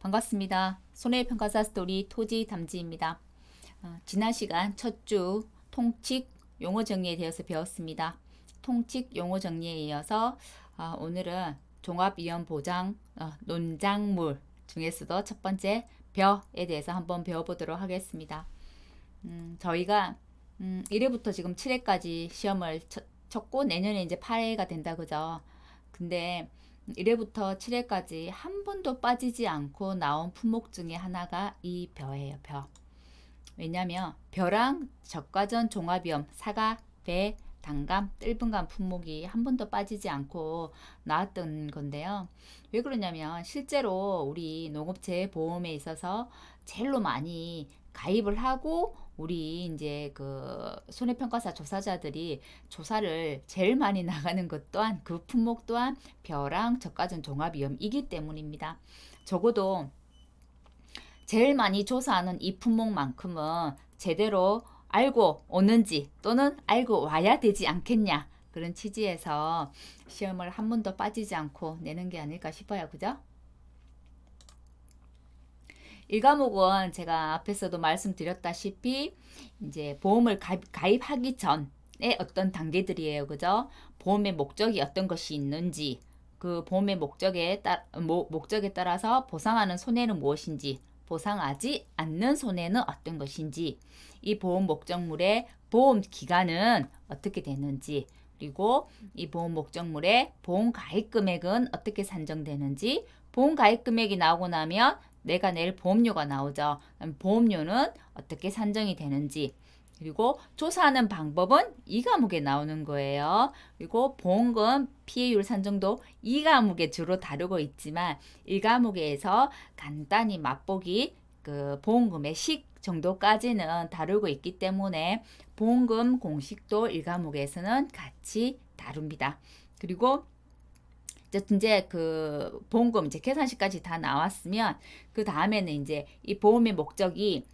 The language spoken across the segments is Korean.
반갑습니다. 손해평가사 스토리 토지 담지입니다. 지난 시간 첫 주 통칙 용어 정리에 대해서 배웠습니다. 통칙 용어 정리에 이어서 오늘은 종합위험보장 논작물 중에서도 첫 번째 벼에 대해서 한번 배워보도록 하겠습니다. 저희가 1회부터 지금 7회까지 시험을 쳤고 내년에 이제 8회가 된다 그죠? 근데 1회부터 7회까지 한 번도 빠지지 않고 나온 품목 중에 하나가 이 벼예요, 벼. 왜냐면 벼랑 적과전 종합위험, 사과, 배, 단감, 뜰분감 품목이 한 번도 빠지지 않고 나왔던 건데요. 왜 그러냐면 실제로 우리 농업체 보험에 있어서 제일로 많이 가입을 하고 우리 이제 그 손해평가사 조사자들이 조사를 제일 많이 나가는 것 또한 그 품목 또한 벼랑 적과전 종합위험이기 때문입니다. 적어도 제일 많이 조사하는 이 품목만큼은 제대로 알고 오는지 또는 알고 와야 되지 않겠냐 그런 취지에서 시험을 한 번도 빠지지 않고 내는 게 아닐까 싶어요. 그죠? 1과목은 제가 앞에서도 말씀드렸다시피 이제 보험을 가입하기 전에 어떤 단계들이에요. 그죠? 보험의 목적이 어떤 것이 있는지 그 보험의 목적에 따라서 보상하는 손해는 무엇인지 보상하지 않는 손해는 어떤 것인지 이 보험 목적물의 보험 기간은 어떻게 되는지 그리고 이 보험 목적물의 보험 가입 금액은 어떻게 산정되는지 보험 가입 금액이 나오고 나면 내가 낼 보험료가 나오죠. 보험료는 어떻게 산정이 되는지 그리고 조사하는 방법은 이 과목에 나오는 거예요. 그리고 보험금 피해율 산정도 이 과목에 주로 다루고 있지만 1과목에서 간단히 맛보기 그 보험금의 식 정도까지는 다루고 있기 때문에 보험금 공식도 1과목에서는 같이 다룹니다. 그리고 이제 그 보험금 이제 계산식까지 다 나왔으면 그 다음에는 이제 이 보험의 목적이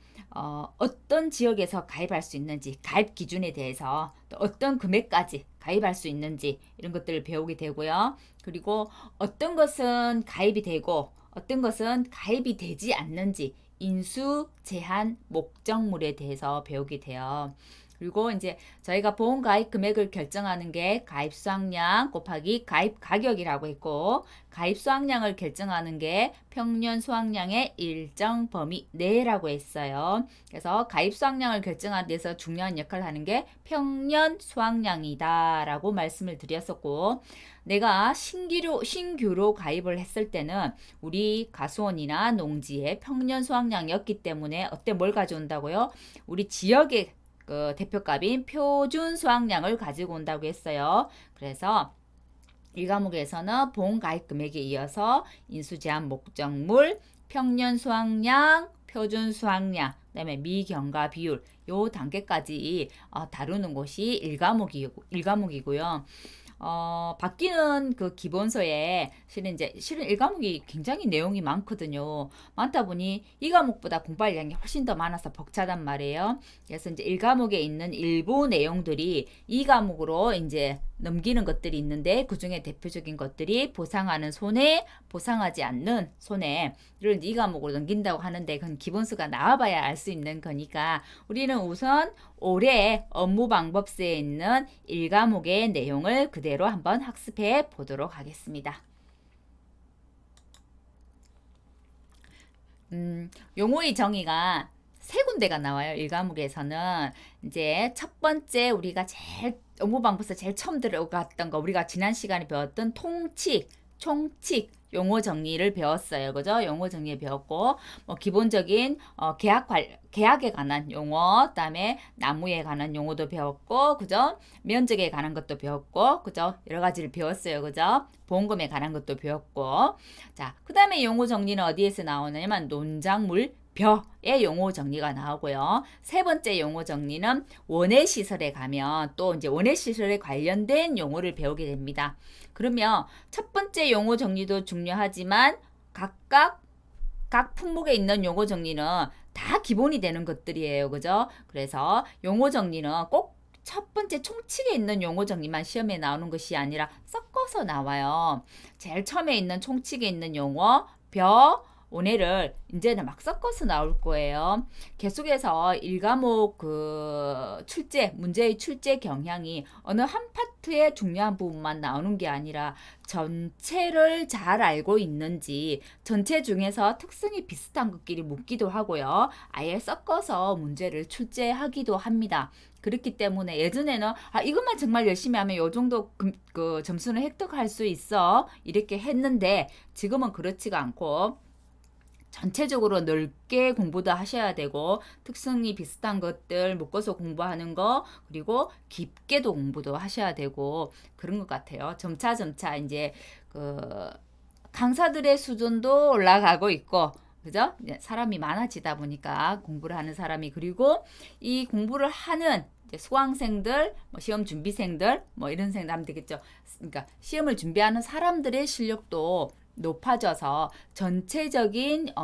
어떤 지역에서 가입할 수 있는지 가입 기준에 대해서 또 어떤 금액까지 가입할 수 있는지 이런 것들을 배우게 되고요. 그리고 어떤 것은 가입이 되고 어떤 것은 가입이 되지 않는지 인수 제한 목적물에 대해서 배우게 돼요. 그리고 이제 저희가 보험 가입 금액을 결정하는 게 가입 수확량 곱하기 가입 가격이라고 했고 가입 수확량을 결정하는 게 평년 수확량의 일정 범위 내라고 했어요. 그래서 가입 수확량을 결정하는 데서 중요한 역할을 하는 게 평년 수확량이다 라고 말씀을 드렸었고 내가 신규로 가입을 했을 때는 우리 가수원이나 농지의 평년 수확량이었기 때문에 어때 뭘 가져온다고요? 우리 지역의 그 대표값인 표준 수확량을 가지고 온다고 했어요. 그래서 1과목에서는 보험 가입 금액에 이어서 인수제한 목적물, 평년 수확량, 표준 수확량, 그다음에 미경과 비율 요 단계까지 다루는 것이 1과목이고요. 바뀌는 그 기본서에 실은 1과목이 굉장히 내용이 많거든요. 많다 보니 2과목보다 공부할 양이 훨씬 더 많아서 벅차단 말이에요. 그래서 이제 1과목에 있는 일부 내용들이 2과목으로 이제 넘기는 것들이 있는데 그 중에 대표적인 것들이 보상하는 손해, 보상하지 않는 손해를 이제 2과목으로 넘긴다고 하는데 그건 기본서가 나와봐야 알 수 있는 거니까 우리는 우선 올해 업무방법서에 있는 1과목의 내용을 그대로 한번 학습해 보도록 하겠습니다. 용어의 정의가 세 군데가 나와요. 1과목에서는 이제 첫 번째 우리가 제일 업무방법서 제일 처음 들어갔던 거 우리가 지난 시간에 배웠던 통칙, 총칙 용어 정리를 배웠어요. 그죠? 용어 정리 배웠고 뭐 기본적인 계약에 관한 용어, 그다음에 나무에 관한 용어도 배웠고 그죠? 면적에 관한 것도 배웠고 그죠? 여러 가지를 배웠어요. 그죠? 보험금에 관한 것도 배웠고 자, 그다음에 용어 정리는 어디에서 나오냐면 논작물 벼의 용어 정리가 나오고요. 세 번째 용어 정리는 원예시설에 가면 또 이제 원예시설에 관련된 용어를 배우게 됩니다. 그러면 첫 번째 용어 정리도 중요하지만 각 품목에 있는 용어 정리는 다 기본이 되는 것들이에요. 그죠? 그래서 용어 정리는 꼭 첫 번째 총칙에 있는 용어 정리만 시험에 나오는 것이 아니라 섞어서 나와요. 제일 처음에 있는 총칙에 있는 용어 벼, 원회를 이제는 막 섞어서 나올 거예요. 계속해서 1과목 그 출제, 문제의 출제 경향이 어느 한 파트의 중요한 부분만 나오는 게 아니라 전체를 잘 알고 있는지, 전체 중에서 특성이 비슷한 것끼리 묻기도 하고요. 아예 섞어서 문제를 출제하기도 합니다. 그렇기 때문에 예전에는 이것만 정말 열심히 하면 요 정도 그 점수는 획득할 수 있어 이렇게 했는데, 지금은 그렇지가 않고 전체적으로 넓게 공부도 하셔야 되고, 특성이 비슷한 것들 묶어서 공부하는 거, 그리고 깊게도 공부도 하셔야 되고 그런 것 같아요. 점차 이제 그 강사들의 수준도 올라가고 있고, 그죠? 사람이 많아지다 보니까 공부를 하는 사람이, 그리고 이 공부를 하는 수강생들, 뭐 시험 준비생들, 뭐 이런 생각 하면 되겠죠. 그러니까 시험을 준비하는 사람들의 실력도 높아져서 전체적인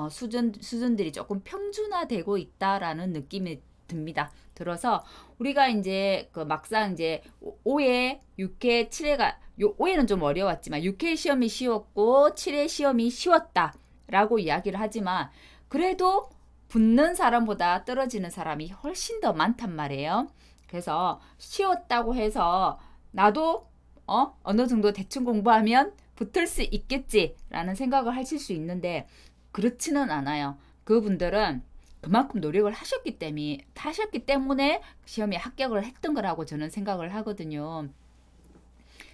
수준들이 조금 평준화되고 있다라는 느낌이 듭니다. 들어서 우리가 이제 그 막상 이제 5회, 6회, 7회가, 5회는 좀 어려웠지만 6회 시험이 쉬웠고 7회 시험이 쉬웠다라고 이야기를 하지만, 그래도 붙는 사람보다 떨어지는 사람이 훨씬 더 많단 말이에요. 그래서 쉬웠다고 해서 나도 어느 정도 대충 공부하면 붙을 수 있겠지라는 생각을 하실 수 있는데, 그렇지는 않아요. 그분들은 그만큼 노력을 하셨기 때문에 시험에 합격을 했던 거라고 저는 생각을 하거든요.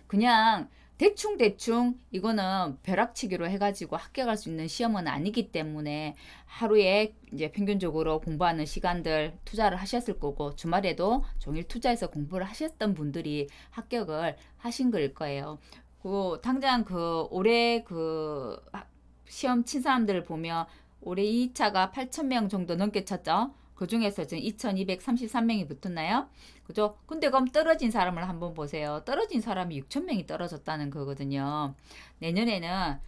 그냥 대충 이거는 벼락치기로 해가지고 합격할 수 있는 시험은 아니기 때문에, 하루에 이제 평균적으로 공부하는 시간들 투자를 하셨을 거고, 주말에도 종일 투자해서 공부를 하셨던 분들이 합격을 하신 거일 거예요. 그 당장 그 올해 그 시험 친 사람들을 보면 올해 2차가 8,000명 정도 넘게 쳤죠. 그 중에서 지금 2,233명이 붙었나요? 그죠? 근데 그럼 떨어진 사람을 한번 보세요. 떨어진 사람이 6,000명이 떨어졌다는 거거든요. 내년에는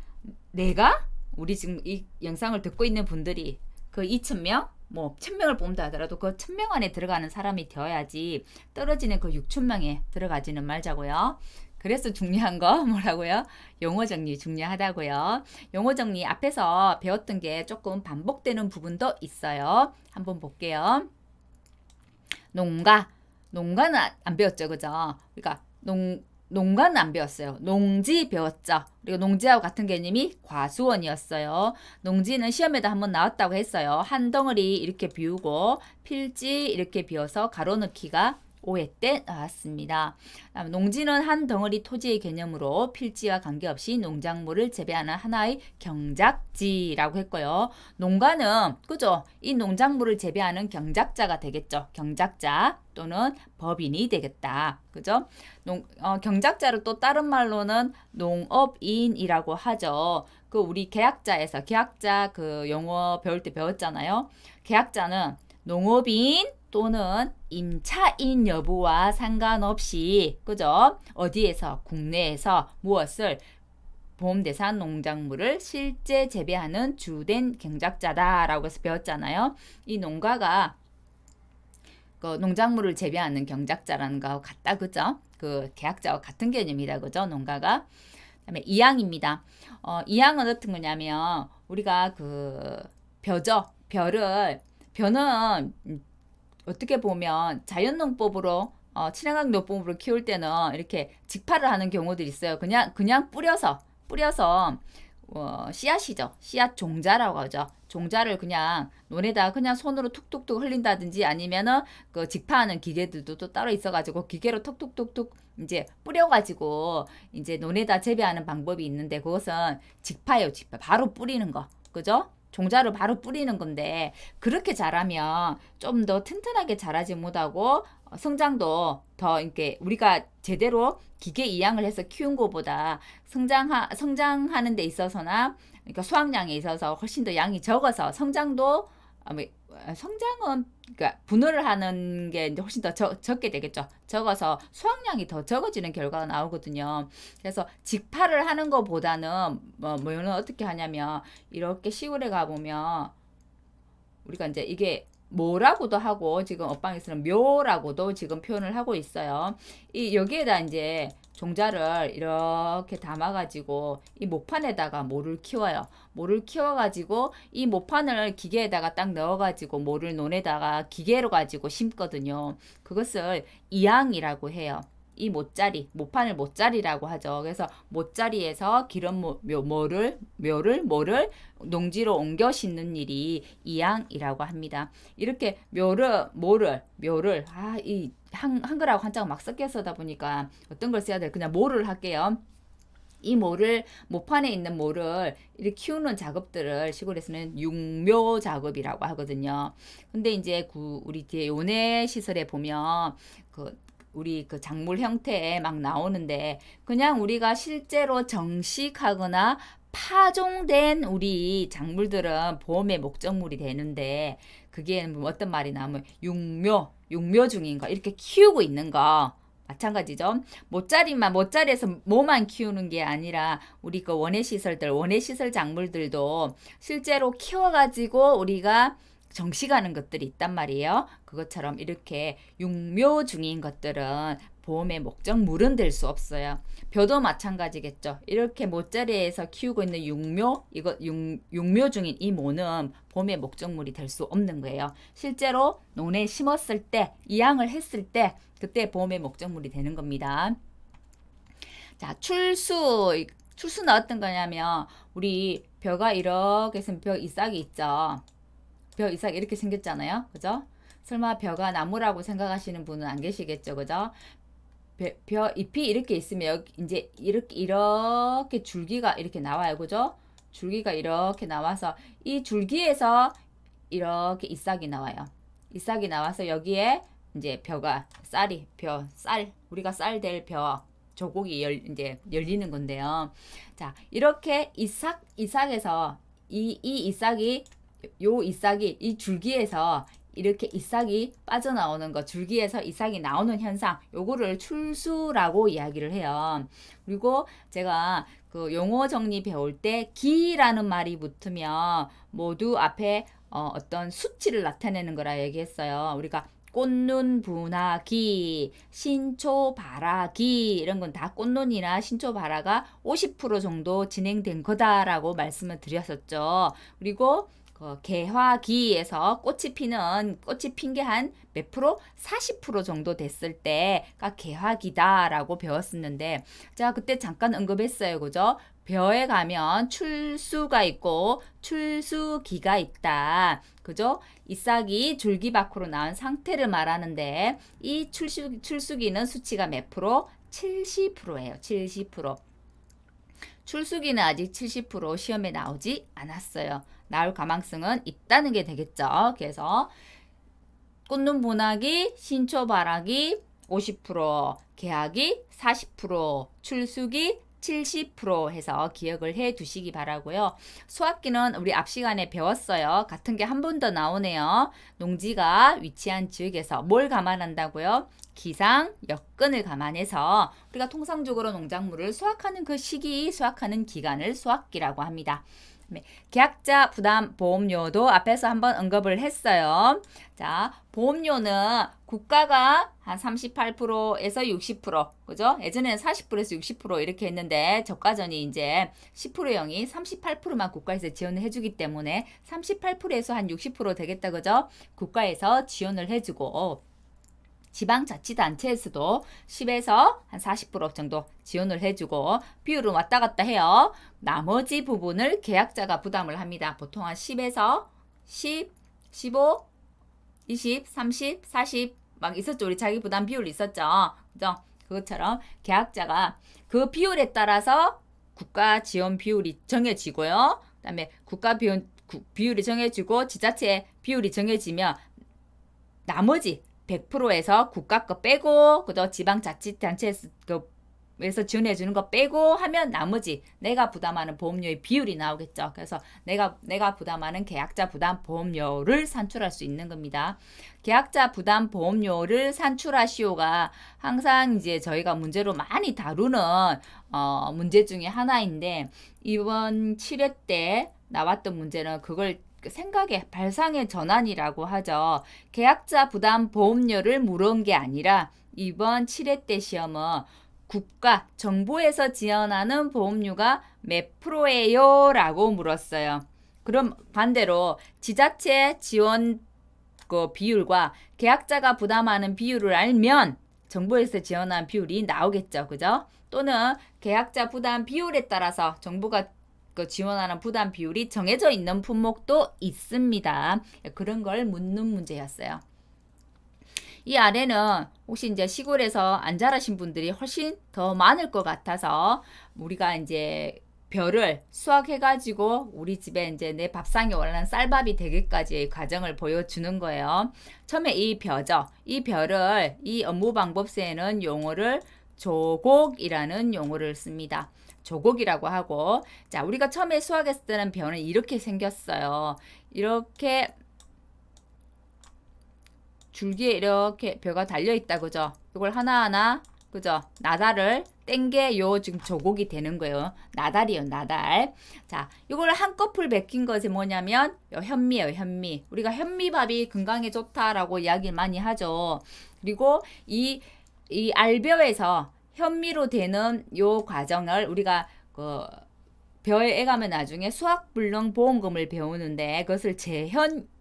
내가, 우리 지금 이 영상을 듣고 있는 분들이 그 2,000명, 뭐 1,000명을 뽑는다 하더라도 그 1,000명 안에 들어가는 사람이 되어야지, 떨어지는 그 6,000명에 들어가지는 말자고요. 그래서 중요한 거 뭐라고요? 용어 정리 중요하다고요. 용어 정리 앞에서 배웠던 게 조금 반복되는 부분도 있어요. 한번 볼게요. 농가는 안 배웠죠, 그죠? 그러니까 농가는 안 배웠어요. 농지 배웠죠. 그리고 농지하고 같은 개념이 과수원이었어요. 농지는 시험에도 한번 나왔다고 했어요. 한 덩어리 이렇게 비우고 필지 이렇게 비워서 가로 넣기가 5회 때 나왔습니다. 농지는 한 덩어리 토지의 개념으로 필지와 관계없이 농작물을 재배하는 하나의 경작지라고 했고요. 농가는, 그죠? 이 농작물을 재배하는 경작자가 되겠죠. 경작자 또는 법인이 되겠다. 그죠? 경작자를 또 다른 말로는 농업인이라고 하죠. 그 우리 계약자 그 용어 배울 때 배웠잖아요. 계약자는 농업인 또는 임차인 여부와 상관없이, 그죠? 어디에서, 국내에서 무엇을, 보험 대상 농작물을 실제 재배하는 주된 경작자다라고 해서 배웠잖아요. 이 농가가 그 농작물을 재배하는 경작자라는 거하고 같다, 그죠? 그 계약자와 같은 개념이다, 그죠? 농가가. 그다음에 이항입니다. 이항은 어떤 거냐면, 우리가 그 벼는 어떻게 보면 자연농법으로 친환경농법으로 키울 때는 이렇게 직파를 하는 경우들이 있어요. 그냥 뿌려서 씨앗이죠. 씨앗 종자라고 하죠. 종자를 그냥 논에다 그냥 손으로 툭툭툭 흘린다든지, 아니면은 그 직파하는 기계들도 또 따로 있어가지고 기계로 툭툭툭툭 이제 뿌려가지고 이제 논에다 재배하는 방법이 있는데, 그것은 직파예요. 직파 바로 뿌리는 거, 그죠? 종자를 바로 뿌리는 건데, 그렇게 자라면 좀 더 튼튼하게 자라지 못하고 성장도 더 이렇게 우리가 제대로 기계 이양을 해서 키운 것보다 성장하는 데 있어서나, 그러니까 수확량에 있어서 훨씬 더 양이 적어서 성장도, 성장은 그러니까 분할을 하는 게 이제 훨씬 더 적게 되겠죠. 적어서 수확량이 더 적어지는 결과가 나오거든요. 그래서 직파를 하는 것보다는 뭐는 어떻게 하냐면, 이렇게 시골에 가보면 우리가 이제 이게 뭐라고도 하고, 지금 엇방에서는 묘라고도 지금 표현을 하고 있어요. 여기에다 이제 종자를 이렇게 담아가지고 이 목판에다가 모를 키워요. 모를 키워가지고 이 목판을 기계에다가 딱 넣어가지고 모를 논에다가 기계로 가지고 심거든요. 그것을 이양이라고 해요. 이 모짜리, 모판을 모짜리라고 하죠. 그래서 모짜리에서 기름 모를 농지로 옮겨 심는 일이 이양이라고 합니다. 이렇게 모를, 이 한글하고 한자가 막 섞여 쓰다 보니까 어떤 걸 써야 돼? 그냥 모를 할게요. 이 모를, 모판에 있는 모를 이렇게 키우는 작업들을 시골에서는 육묘 작업이라고 하거든요. 근데 이제 우리 뒤에 요네 시설에 보면 우리 그 작물 형태에 막 나오는데 그냥 우리가 실제로 정식하거나 파종된 우리 작물들은 보험의 목적물이 되는데 그게 어떤 말이 나오면 육묘 중인 거 이렇게 키우고 있는 거 마찬가지죠. 모짜리에서 모만 키우는 게 아니라 우리 그 원예시설 작물들도 실제로 키워가지고 우리가 정식하는 것들이 있단 말이에요. 그것처럼 이렇게 육묘 중인 것들은 보험의 목적물은 될 수 없어요. 벼도 마찬가지겠죠. 이렇게 모짜리에서 키우고 있는 육묘 중인 이 모는 보험의 목적물이 될 수 없는 거예요. 실제로 논에 심었을 때, 이양을 했을 때, 그때 보험의 목적물이 되는 겁니다. 자, 출수는 어떤 거냐면, 우리 벼가 이렇게 있으면 벼 이싹이 있죠. 벼 이싹 이렇게 생겼잖아요. 그죠? 설마 벼가 나무라고 생각하시는 분은 안 계시겠죠. 그죠? 벼 잎이 이렇게 있으면 이제 이렇게 줄기가 이렇게 나와요. 그죠? 줄기가 이렇게 나와서 이 줄기에서 이렇게 잎사귀 나와요. 잎사귀 나와서 여기에 이제 우리가 쌀 될 벼 조곡이 이제 열리는 건데요. 자, 이렇게 이싹에서 이 잎사귀 이 줄기에서 이렇게 잎사귀 빠져나오는 거, 줄기에서 잎사귀 나오는 현상, 요거를 출수라고 이야기를 해요. 그리고 제가 그 용어 정리 배울 때 기라는 말이 붙으면 모두 앞에 어떤 수치를 나타내는 거라 얘기했어요. 우리가 꽃눈 분화기, 신초 발화기 이런 건 다 꽃눈이나 신초 발화가 50% 정도 진행된 거다라고 말씀을 드렸었죠. 그리고 개화기에서 꽃이 핀 게 한 몇 프로? 40% 정도 됐을 때가 개화기다라고 배웠었는데, 자, 그때 잠깐 언급했어요. 그죠? 벼에 가면 출수가 있고 출수기가 있다. 그죠? 잎사귀 줄기 밖으로 나온 상태를 말하는데, 이 출수기는 수치가 몇 프로? 70%예요. 70%. 출수기는 아직 70% 시험에 나오지 않았어요. 나올 가망성은 있다는 게 되겠죠. 그래서 꽃눈 분화기, 신초 발화기 50%, 개화기 40%, 출수기 70% 해서 기억을 해 두시기 바라고요. 수학기는 우리 앞 시간에 배웠어요. 같은 게 한 번 더 나오네요. 농지가 위치한 지역에서 뭘 감안한다고요? 기상, 여건을 감안해서 우리가 통상적으로 농작물을 수확하는 그 시기, 수확하는 기간을 수확기라고 합니다. 계약자 부담 보험료도 앞에서 한번 언급을 했어요. 자, 보험료는 국가가 한 38%에서 60%, 그죠? 예전에는 40%에서 60% 이렇게 했는데 저가전이 이제 10%형이 38%만 국가에서 지원을 해주기 때문에 38%에서 한 60% 되겠다, 그죠? 국가에서 지원을 해주고 지방자치단체에서도 10에서 한 40% 정도 지원을 해주고 비율은 왔다 갔다 해요. 나머지 부분을 계약자가 부담을 합니다. 보통 한 10에서 10, 15, 20, 30, 40 막 있었죠. 우리 자기 부담 비율 있었죠. 그죠? 그것처럼 계약자가 그 비율에 따라서 국가 지원 비율이 정해지고요. 그 다음에 국가 비율이 정해지고 지자체 비율이 정해지면 나머지 100%에서 국가 거 빼고 그죠? 지방자치단체에서 지원해주는 거 빼고 하면 나머지 내가 부담하는 보험료의 비율이 나오겠죠. 그래서 내가 부담하는 계약자 부담 보험료를 산출할 수 있는 겁니다. 계약자 부담 보험료를 산출하시오가 항상 이제 저희가 문제로 많이 다루는 문제 중에 하나인데 이번 7회 때 나왔던 문제는 그걸 생각의 발상의 전환이라고 하죠. 계약자 부담 보험료를 물은 게 아니라 이번 7회 때 시험은 국가, 정부에서 지원하는 보험료가 몇 프로예요? 라고 물었어요. 그럼 반대로 지자체 지원 그 비율과 계약자가 부담하는 비율을 알면 정부에서 지원한 비율이 나오겠죠. 그죠? 또는 계약자 부담 비율에 따라서 정부가 그 지원하는 부담 비율이 정해져 있는 품목도 있습니다. 그런 걸 묻는 문제였어요. 이 아래는 혹시 이제 시골에서 안 자라신 분들이 훨씬 더 많을 것 같아서 우리가 이제 벼를 수확해가지고 우리 집에 이제 내 밥상에 올라간 쌀밥이 되기까지의 과정을 보여주는 거예요. 처음에 이 벼죠. 이 벼를 이 업무 방법서에는 용어를 조곡이라는 용어를 씁니다. 조곡이라고 하고, 자, 우리가 처음에 수확했을 때는 벼는 이렇게 생겼어요. 이렇게 줄기에 이렇게 벼가 달려있다, 그죠? 이걸 하나하나, 그죠? 나달을 뗀 게 요 지금 조곡이 되는 거예요. 나달이요, 나달. 자, 이걸 한꺼풀 베낀 것이 뭐냐면, 요 현미예요, 현미. 우리가 현미밥이 건강에 좋다라고 이야기를 많이 하죠. 그리고 이 알벼에서 현미로 되는 요 과정을 우리가 벼에 가면 나중에 수학불능 보험금을 배우는데 그것을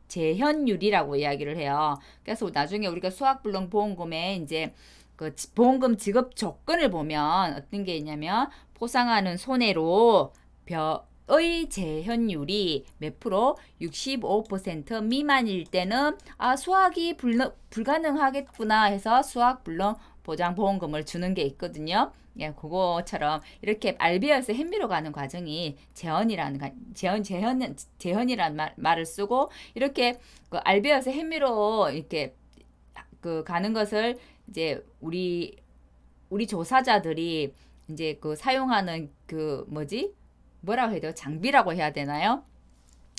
재현율이라고 이야기를 해요. 그래서 나중에 우리가 수학불능 보험금에 이제 그 보험금 지급 조건을 보면 어떤 게 있냐면 포상하는 손해로 벼의 재현율이 몇 프로? 65% 미만일 때는 수학이 불가능하겠구나 해서 수학불능 보장보험금을 주는 게 있거든요. 예, 그거처럼 이렇게 알비어에서 현미로 가는 과정이 재현이라는 말을 쓰고 이렇게 그 알비어에서 현미로 이렇게 그 가는 것을 이제 우리 조사자들이 이제 그 사용하는 그 뭐라고 해야 돼요? 장비라고 해야 되나요?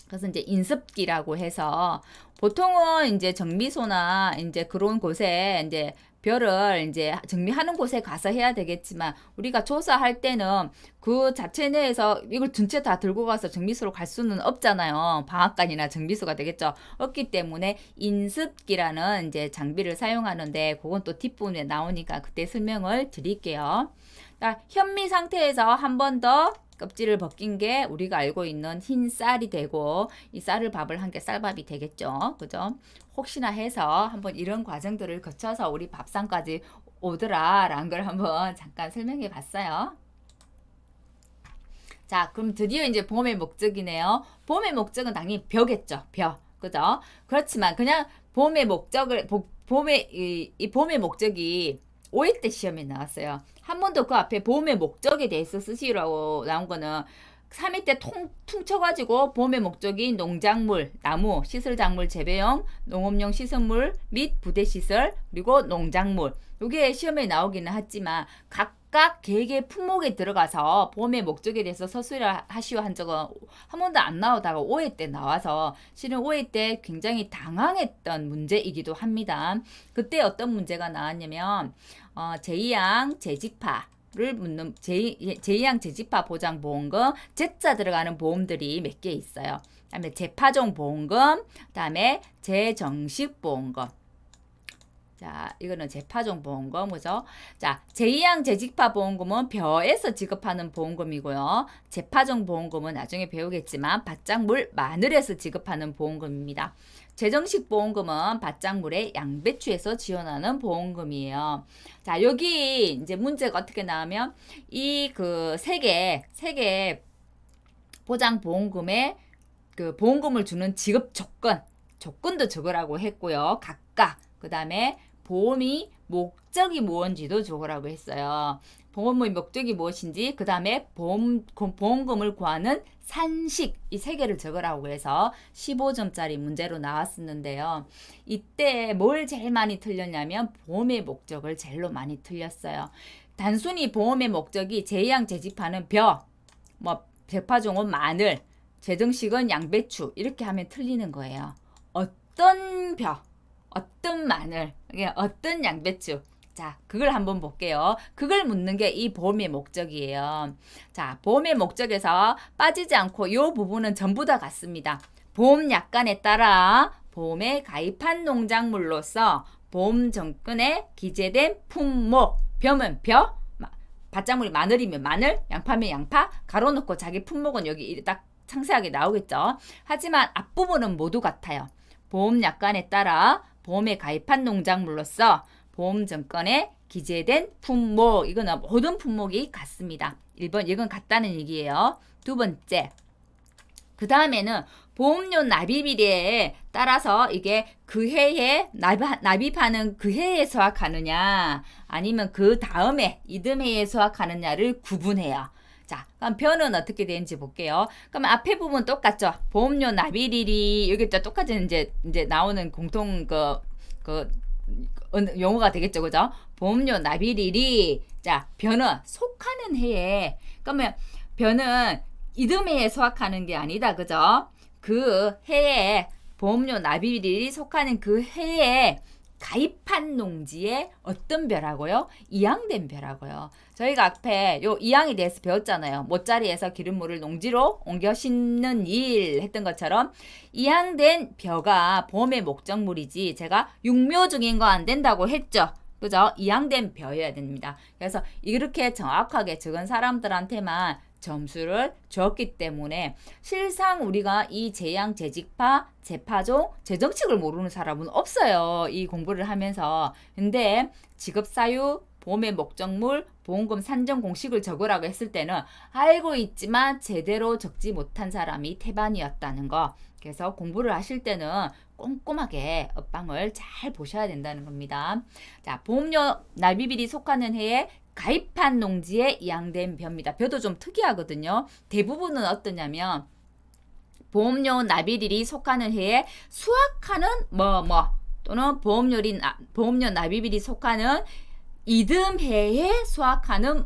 그래서 이제 인습기라고 해서 보통은 이제 정미소나 이제 그런 곳에 이제 벼를 이제 정미하는 곳에 가서 해야 되겠지만 우리가 조사할 때는 그 자체 내에서 이걸 전체 다 들고 가서 정미소로 갈 수는 없잖아요. 방앗간이나 정미소가 되겠죠. 없기 때문에 인습기라는 이제 장비를 사용하는데 그건 또 뒷부분에 나오니까 그때 설명을 드릴게요. 현미 상태에서 한 번 더 껍질을 벗긴 게 우리가 알고 있는 흰 쌀이 되고 이 쌀을 밥을 한 게 쌀밥이 되겠죠. 그죠? 혹시나 해서 한번 이런 과정들을 거쳐서 우리 밥상까지 오더라라는 걸 한번 잠깐 설명해 봤어요. 자, 그럼 드디어 이제 보험의 목적이네요. 보험의 목적은 당연히 벼겠죠. 벼. 그죠? 그렇지만 그냥 보험의 목적을 이 보험의 목적이 5회 때 시험에 나왔어요. 한 번도 그 앞에 보험의 목적에 대해서 쓰시라고 나온 거는 3회 때 퉁쳐가지고 보험의 목적이 농작물, 나무, 시설작물 재배용, 농업용 시설물 및 부대시설, 그리고 농작물. 이게 시험에 나오기는 하지만 각각 개개의 품목에 들어가서 보험의 목적에 대해서 서술을 하시오 한 적은 한 번도 안 나오다가 5회 때 나와서 실은 5회 때 굉장히 당황했던 문제이기도 합니다. 그때 어떤 문제가 나왔냐면 제2항 재직파를 묻는 제2항 재직파 보장보험금 제자 들어가는 보험들이 몇 개 있어요. 그다음에 재파종 보험금, 그다음에 재정식 보험금. 자, 이거는 재파종 보험금, 그죠? 자, 제2항 재직파 보험금은 벼에서 지급하는 보험금이고요. 재파종 보험금은 나중에 배우겠지만 밭작물 마늘에서 지급하는 보험금입니다. 재정식 보험금은 밭작물의 양배추에서 지원하는 보험금이에요. 자, 여기 이제 문제가 어떻게 나오면 이 그 세 개 보장 보험금에 그 보험금을 주는 지급 조건도 적으라고 했고요. 각각. 그 다음에 보험이 목적이 무엇인지도 적으라고 했어요. 보험의 목적이 무엇인지, 그 다음에 보험금을 구하는 산식, 이 세 개를 적으라고 해서 15점짜리 문제로 나왔었는데요. 이때 뭘 제일 많이 틀렸냐면 보험의 목적을 제일로 많이 틀렸어요. 단순히 보험의 목적이 제2항 재집하는 벼, 재파종은 마늘, 재정식은 양배추 이렇게 하면 틀리는 거예요. 어떤 벼, 어떤 마늘, 어떤 양배추. 자, 그걸 한번 볼게요. 그걸 묻는 게 이 보험의 목적이에요. 자, 보험의 목적에서 빠지지 않고 이 부분은 전부 다 같습니다. 보험 약관에 따라 보험에 가입한 농작물로서 보험 정권에 기재된 품목, 벼면 벼, 밭작물이 마늘이면 마늘, 양파면 양파, 가로 넣고 자기 품목은 여기 딱 상세하게 나오겠죠. 하지만 앞부분은 모두 같아요. 보험약관에 따라 보험에 가입한 농작물로서 보험증권에 기재된 품목, 이거는 모든 품목이 같습니다. 1번, 이건 같다는 얘기예요. 두 번째, 그 다음에는 보험료 납입일에 따라서 이게 그 해에 납입하는 그 해에 수확하느냐 아니면 그 다음에 이듬해에 수확하느냐를 구분해요. 자, 그럼 변은 어떻게 되는지 볼게요. 그럼 앞에 부분 똑같죠? 보험료 납입일이 여기 또 똑같이 이제 나오는 공통 용어가 되겠죠, 그죠? 보험료 납입일이 자, 변은 속하는 해에 그러면 변은 이듬해에 수확하는 게 아니다, 그죠? 그 해에 보험료 납입일이 속하는 그 해에 가입한 농지의 어떤 벼라고요? 이양된 벼라고요. 저희가 앞에 요 이양에 대해서 배웠잖아요. 못자리에서 기름물을 농지로 옮겨 심는 일 했던 것처럼 이양된 벼가 보험의 목적물이지 제가 육묘 중인 거 안 된다고 했죠. 그죠? 이양된 벼여야 됩니다. 그래서 이렇게 정확하게 적은 사람들한테만 점수를 줬기 때문에 실상 우리가 이 제양, 재직파, 재파종, 재정칙을 모르는 사람은 없어요. 이 공부를 하면서. 근데 직업사유, 보험의 목적물, 보험금 산정 공식을 적으라고 했을 때는 알고 있지만 제대로 적지 못한 사람이 태반이었다는 거. 그래서 공부를 하실 때는 꼼꼼하게 업방을 잘 보셔야 된다는 겁니다. 자, 보험료 납입일이 속하는 해에 가입한 농지에 이양된 벼입니다. 벼도 좀 특이하거든요. 대부분은 어떠냐면 보험료 납입일이 속하는 해에 수확하는 또는 보험료 납입일이 속하는 이듬해에 수확하는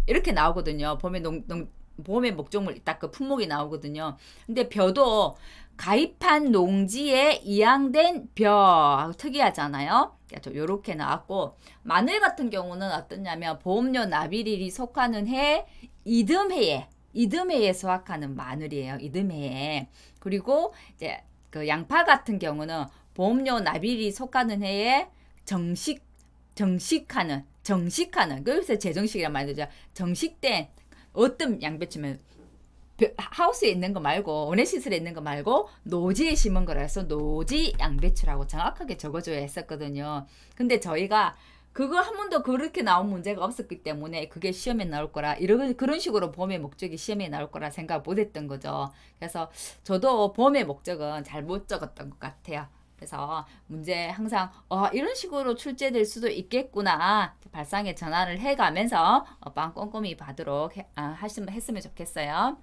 이렇게 나오거든요. 보험의 목적물 딱 그 품목이 나오거든요. 근데 벼도 가입한 농지에 이양된 벼 특이하잖아요. 요렇게 나왔고 마늘 같은 경우는 어떠냐면 보험료 납입일이 속하는 해 이듬해에 수확하는 마늘이에요. 이듬해에. 그리고 이제 그 양파 같은 경우는 보험료 납입일이 속하는 해에 정식하는 그래서 재정식이란 말이죠. 정식된 어떤 양배추면 하우스에 있는 거 말고 오네시스에 있는 거 말고 노지에 심은 거라서 노지 양배추라고 정확하게 적어줘야 했었거든요. 근데 저희가 그거 한 번도 그렇게 나온 문제가 없었기 때문에 그게 시험에 나올 거라 그런 식으로 보험의 목적이 시험에 나올 거라 생각 못 했던 거죠. 그래서 저도 보험의 목적은 잘 못 적었던 것 같아요. 그래서 문제 항상 이런 식으로 출제될 수도 있겠구나 발상에 전환을 해가면서 빵 꼼꼼히 봐도록 했으면 좋겠어요.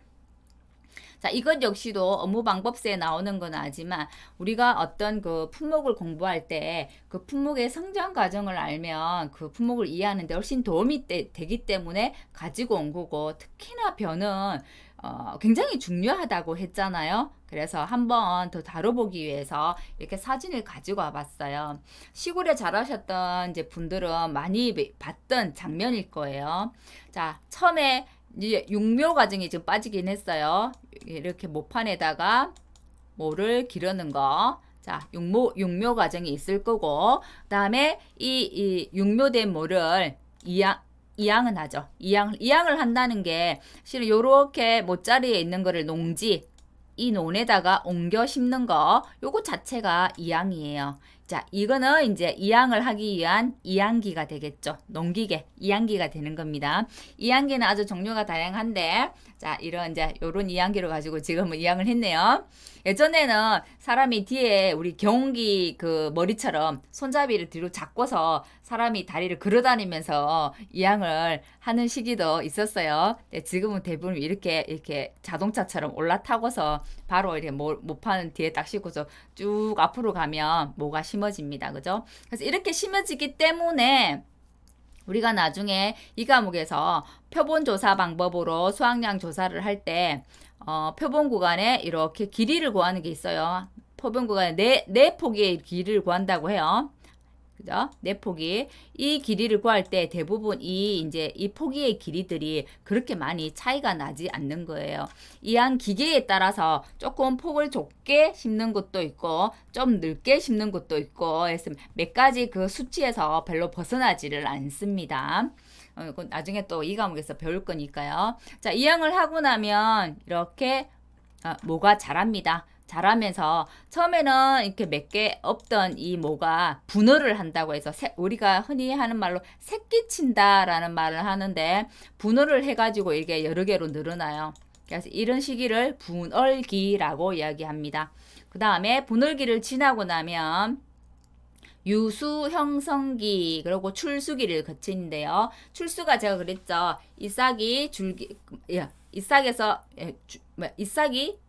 자, 이것 역시도 업무 방법서에 나오는 건 아지만 우리가 어떤 그 품목을 공부할 때 그 품목의 성장 과정을 알면 그 품목을 이해하는 데 훨씬 도움이 되기 때문에 가지고 온 거고 특히나 벼는 굉장히 중요하다고 했잖아요. 그래서 한번 더 다뤄보기 위해서 이렇게 사진을 가지고 와봤어요. 시골에 자라셨던 이제 분들은 많이 봤던 장면일 거예요. 자, 처음에 이제 육묘 과정이 지금 빠지긴 했어요. 이렇게 모판에다가 모를 기르는 거. 자, 육묘 과정이 있을 거고, 그 다음에 이 육묘된 모를 이양은 하죠. 이양을 한다는 게 실은 요렇게 못자리에 있는 거를 이 논에다가 옮겨 심는 거, 요거 자체가 이양이에요. 자, 이거는 이제 이양을 하기 위한 이양기가 되겠죠. 농기계, 이양기가 되는 겁니다. 이양기는 아주 종류가 다양한데, 자, 요런 이양기를 가지고 지금은 이양을 했네요. 예전에는 사람이 뒤에 우리 경운기 그 머리처럼 손잡이를 뒤로 잡고서 사람이 다리를 걸어다니면서 이양을 하는 시기도 있었어요. 지금은 대부분 이렇게 자동차처럼 올라타고서 바로 이렇게 모판 뒤에 딱 싣고서 쭉 앞으로 가면 모가 심어집니다. 그죠? 그래서 이렇게 심어지기 때문에 우리가 나중에 이 과목에서 표본 조사 방법으로 수확량 조사를 할 때 표본 구간에 이렇게 길이를 구하는 게 있어요. 표본 구간에 네 폭의 길이를 구한다고 해요. 그죠? 네 폭이 이 길이를 구할 때 대부분 이 폭이의 길이들이 그렇게 많이 차이가 나지 않는 거예요. 이한 기계에 따라서 조금 폭을 좁게 심는 것도 있고 좀 넓게 심는 것도 있고 해서 몇 가지 그 수치에서 별로 벗어나지를 않습니다. 그건 나중에 또 이 과목에서 배울 거니까요. 자, 2항을 하고 나면 이렇게 모가 자랍니다. 자라면서 처음에는 이렇게 몇 개 없던 이 모가 분열을 한다고 해서 우리가 흔히 하는 말로 새끼친다라는 말을 하는데 분열을 해가지고 이게 여러 개로 늘어나요. 그래서 이런 시기를 분얼기라고 이야기합니다. 그 다음에 분얼기를 지나고 나면 유수 형성기 그리고 출수기를 거치는데요. 출수가 제가 그랬죠. 잎사귀 줄기 잎사귀에서 잎사귀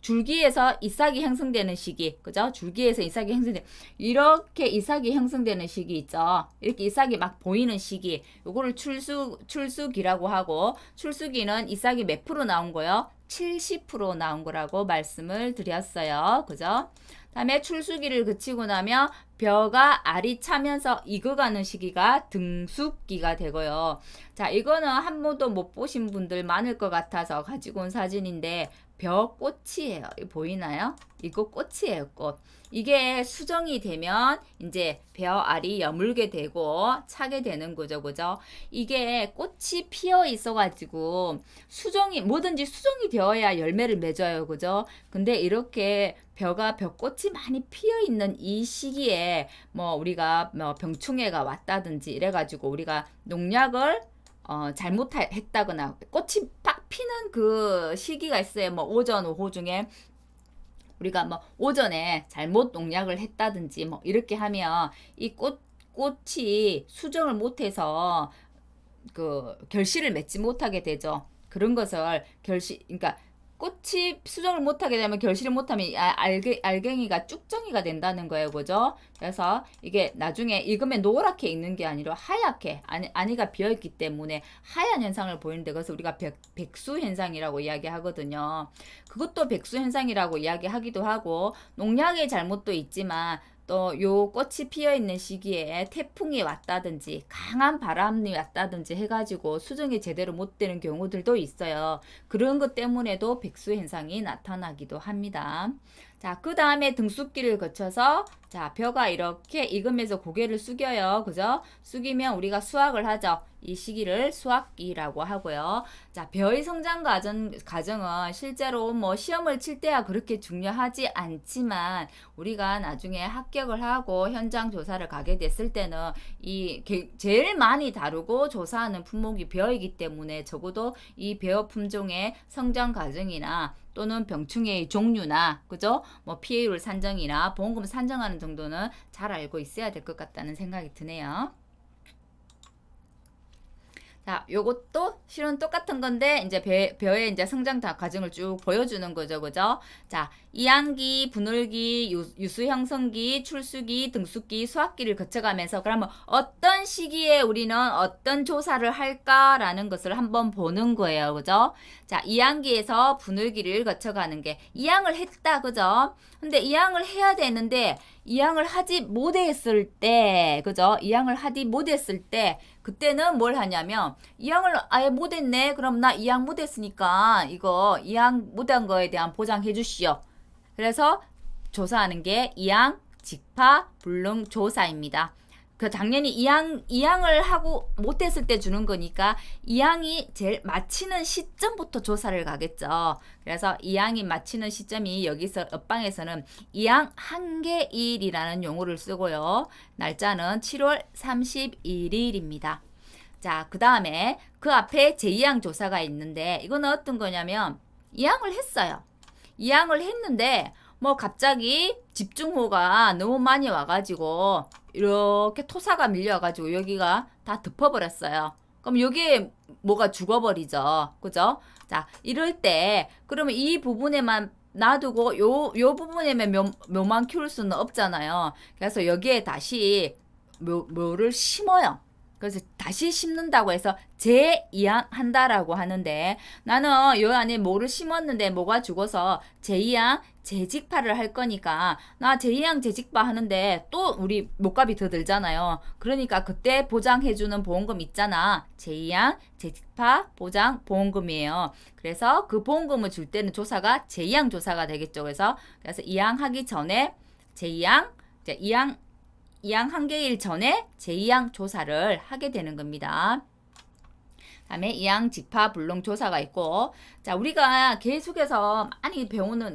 줄기에서 잎사귀 형성되는 시기, 그죠? 줄기에서 잎사귀 형성되는 이렇게 잎사귀 형성되는 시기 있죠. 이렇게 잎사귀 막 보이는 시기, 요거를 출수기라고 하고 출수기는 잎사귀 몇 프로 나온 거요? 70% 나온 거라고 말씀을 드렸어요, 그죠? 다음에 출수기를 거치고 나면 벼가 알이 차면서 익어가는 시기가 등숙기가 되고요. 자, 이거는 한 번도 못 보신 분들 많을 것 같아서 가지고 온 사진인데 벼꽃이에요. 보이나요? 이거 꽃이에요, 꽃. 이게 수정이 되면 이제 벼알이 여물게 되고 차게 되는 거죠, 그죠? 이게 꽃이 피어 있어가지고 뭐든지 수정이 되어야 열매를 맺어요, 그죠? 근데 이렇게 벼꽃이 많이 피어 있는 이 시기에 뭐 우리가 뭐 병충해가 왔다든지 이래가지고 우리가 농약을 잘못했다거나 꽃이 팍 피는 그 시기가 있어요. 뭐 오전, 오후 중에 우리가 뭐 오전에 잘못 농약을 했다든지 뭐 이렇게 하면 이 꽃이 수정을 못해서 그 결실을 맺지 못하게 되죠. 그런 것을 그러니까 꽃이 수정을 못하게 되면 결실을 못하면 알갱이가 쭉정이가 된다는 거예요, 그죠? 그래서 이게 나중에 익으면 노랗게 익는 게 아니라 하얗게 안이가 비어있기 때문에 하얀 현상을 보이는데 그래서 우리가 백수 현상이라고 이야기하거든요. 그것도 백수 현상이라고 이야기하기도 하고 농약의 잘못도 있지만 또 요 꽃이 피어 있는 시기에 태풍이 왔다든지 강한 바람이 왔다든지 해가지고 수정이 제대로 못 되는 경우들도 있어요. 그런 것 때문에도 백수 현상이 나타나기도 합니다. 자, 그 다음에 등숙기를 거쳐서 자, 벼가 이렇게 익으면서 고개를 숙여요. 그죠? 숙이면 우리가 수확을 하죠. 이 시기를 수확기라고 하고요. 자, 벼의 성장 과정은 실제로 뭐 시험을 칠 때야 그렇게 중요하지 않지만 우리가 나중에 합격을 하고 현장 조사를 가게 됐을 때는 제일 많이 다루고 조사하는 품목이 벼이기 때문에 적어도 이 벼 품종의 성장 과정이나 또는 병충해의 종류나 그죠? 뭐 피해율 산정이나 보험금 산정하는 정도는 잘 알고 있어야 될 것 같다는 생각이 드네요. 자, 요것도 실은 똑같은 건데 이제 벼의 이제 성장 과정을 쭉 보여주는 거죠, 그죠? 자, 이항기, 분울기, 유수 형성기, 출수기, 등숙기, 수확기를 거쳐가면서 그러면 어떤 시기에 우리는 어떤 조사를 할까라는 것을 한번 보는 거예요, 그죠? 자, 이항기에서 분울기를 거쳐가는 게 이항을 했다, 그죠? 근데 이항을 해야 되는데 이항을 하지 못했을 때, 그죠? 이항을 하지 못했을 때 그때는 뭘 하냐면 이항을 아예 못했네. 그럼 나 이항 못했으니까 이거 이항 못한 거에 대한 보장해 주시오. 그래서 조사하는 게 이항 직파 불능 조사입니다. 그 당연히 이항을 하고 못했을 때 주는 거니까 이항이 제일 마치는 시점부터 조사를 가겠죠. 그래서 이항이 마치는 시점이 여기서 옆방에서는 이항 한계일이라는 용어를 쓰고요. 날짜는 7월 31일입니다. 자, 그 다음에 그 앞에 제2항 조사가 있는데 이거는 어떤 거냐면 이항을 했어요. 이항을 했는데 뭐 갑자기 집중호우가 너무 많이 와가지고 이렇게 토사가 밀려가지고 여기가 다 덮어버렸어요. 그럼 여기에 뭐가 죽어버리죠. 그죠? 자, 이럴 때 그러면 이 부분에만 놔두고 요 부분에만 묘만 키울 수는 없잖아요. 그래서 여기에 다시 묘를 심어요. 그래서 다시 심는다고 해서 재이항한다라고 하는데 나는 요 안에 뭐를 심었는데 뭐가 죽어서 재이항 재직파를 할 거니까 나 재이항 재직파 하는데 또 우리 목값이 더 들잖아요. 그러니까 그때 보장해주는 보험금 있잖아. 재이항 재직파 보장 보험금이에요. 그래서 그 보험금을 줄 때는 조사가 재이항 조사가 되겠죠. 그래서 이항하기 전에 재이항 이항 2항 한개일 전에 제2항 조사를 하게 되는 겁니다. 다음에 이항 집합 불능 조사가 있고, 자, 우리가 계속해서 많이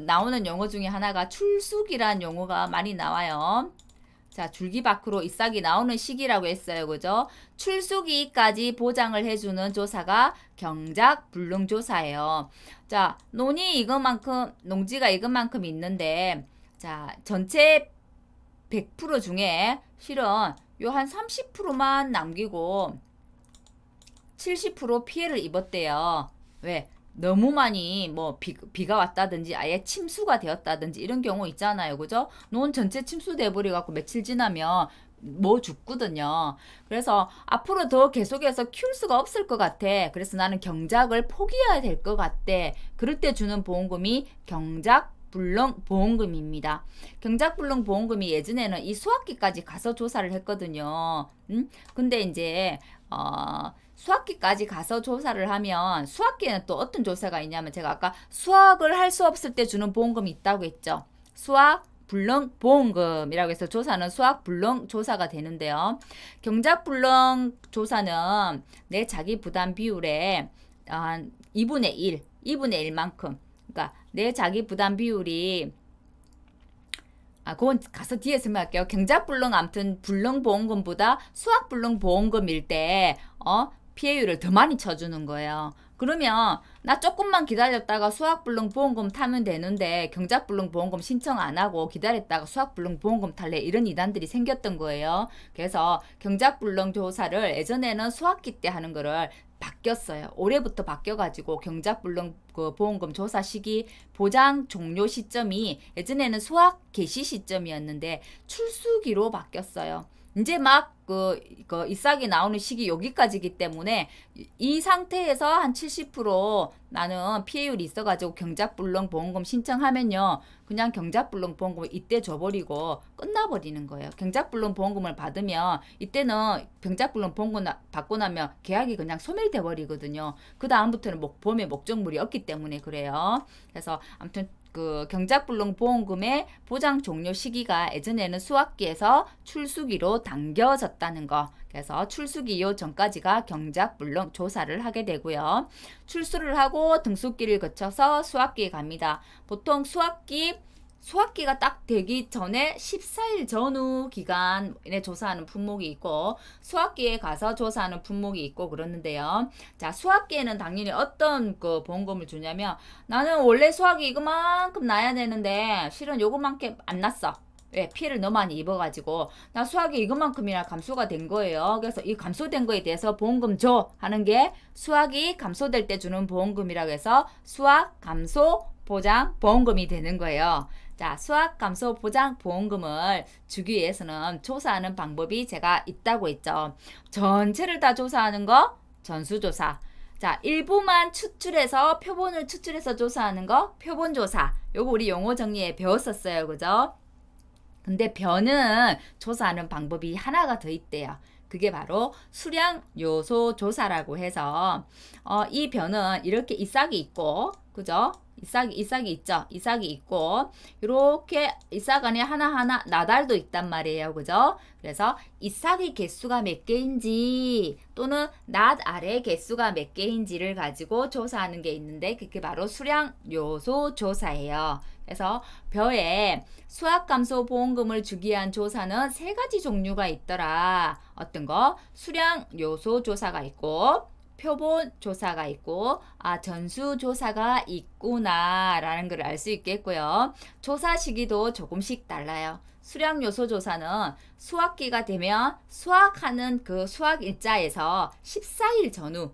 나오는 용어 중에 하나가 출숙이란 용어가 많이 나와요. 자, 줄기 밖으로 이싹이 나오는 시기라고 했어요. 그죠? 출수기까지 보장을 해주는 조사가 경작 불능 조사예요. 자, 농지가 이것만큼 있는데, 자, 전체 100% 중에 실은 요 한 30%만 남기고 70% 피해를 입었대요. 왜? 너무 많이 뭐 비가 왔다든지 아예 침수가 되었다든지 이런 경우 있잖아요. 그죠? 논 전체 침수돼 버려 갖고 며칠 지나면 뭐 죽거든요. 그래서 앞으로 더 계속해서 키울 수가 없을 것 같아. 그래서 나는 경작을 포기해야 될 것 같대. 그럴 때 주는 보험금이 경작 불능 보험금입니다. 경작 불능 보험금이 예전에는 이 수학기까지 가서 조사를 했거든요. 근데 이제 수학기까지 가서 조사를 하면 수학기에는 또 어떤 조사가 있냐면 제가 아까 수학을 할 수 없을 때 주는 보험금이 있다고 했죠. 수학 불능 보험금이라고 해서 조사는 수학 불능 조사가 되는데요. 경작 불능 조사는 내 자기 부담 비율의 한 2분의 1, 2분의 1만큼, 그러니까 내 자기 부담 비율이 그건 가서 뒤에 설명할게요. 경작불능 아무튼 불능보험금보다 수학불능보험금일 때 피해율을 더 많이 쳐주는 거예요. 그러면 나 조금만 기다렸다가 수학불능보험금 타면 되는데 경작불능보험금 신청 안 하고 기다렸다가 수학불능보험금 탈래 이런 이단들이 생겼던 거예요. 그래서 경작불능 조사를 예전에는 수학기 때 하는 거를 바뀌었어요. 올해부터 바뀌어가지고 경작불능 그 보험금 조사 시기 보장 종료 시점이 예전에는 수학 개시 시점이었는데 출수기로 바뀌었어요. 이제 막 이싹이 나오는 시기 여기까지이기 때문에 이 상태에서 한 70% 나는 피해율이 있어가지고 경작불능 보험금 신청하면요. 그냥 경작불능 보험금을 이때 줘버리고 끝나버리는 거예요. 경작불능 보험금을 받으면 이때는 경작불능 보험금 받고 나면 계약이 그냥 소멸돼 버리거든요. 그 다음부터는 보험의 목적물이 없기 때문에 그래요. 그래서 아무튼 그 경작불능 보험금의 보장 종료 시기가 예전에는 수학기에서 출수기로 당겨졌다는 거. 그래서 출수기 이후 전까지가 경작불능 조사를 하게 되고요. 출수를 하고 등수기를 거쳐서 수학기에 갑니다. 보통 수학기가 딱 되기 전에 14일 전후 기간에 조사하는 품목이 있고 수학기에 가서 조사하는 품목이 있고 그러는데요. 자, 수학기에는 당연히 어떤 그 보험금을 주냐면 나는 원래 수학이 이거만큼 나야 되는데 실은 요거만큼 안 났어. 왜? 피해를 너무 많이 입어가지고 나 수학이 이것만큼이나 감소가 된 거예요. 그래서 이 감소된 거에 대해서 보험금 줘 하는 게 수학이 감소될 때 주는 보험금이라고 해서 수학 감소 보장 보험금이 되는 거예요. 자, 수학 감소 보장 보험금을 주기 위해서는 조사하는 방법이 제가 있다고 했죠. 전체를 다 조사하는 거 전수조사. 자, 일부만 추출해서 표본을 추출해서 조사하는 거 표본조사. 요거 우리 용어 정리에 배웠었어요. 그죠? 근데 변은 조사하는 방법이 하나가 더 있대요. 그게 바로 수량 요소 조사라고 해서 이 변은 이렇게 이싹이 있고 그죠? 이싹이 있죠. 이싹이 있고 이렇게 이싹 안에 하나하나 나달도 있단 말이에요. 그죠? 그래서 이싹의 개수가 몇 개인지 또는 낫 아래 개수가 몇 개인지를 가지고 조사하는 게 있는데 그게 바로 수량 요소 조사예요. 그래서 벼에 수학감소 보험금을 주기 위한 조사는 3가지 종류가 있더라. 어떤 거? 수량 요소 조사가 있고 표본 조사가 있고 전수 조사가 있구나 라는 걸 알 수 있겠고요. 조사 시기도 조금씩 달라요. 수량 요소 조사는 수학기가 되면 수학하는 그 수학 일자에서 14일 전후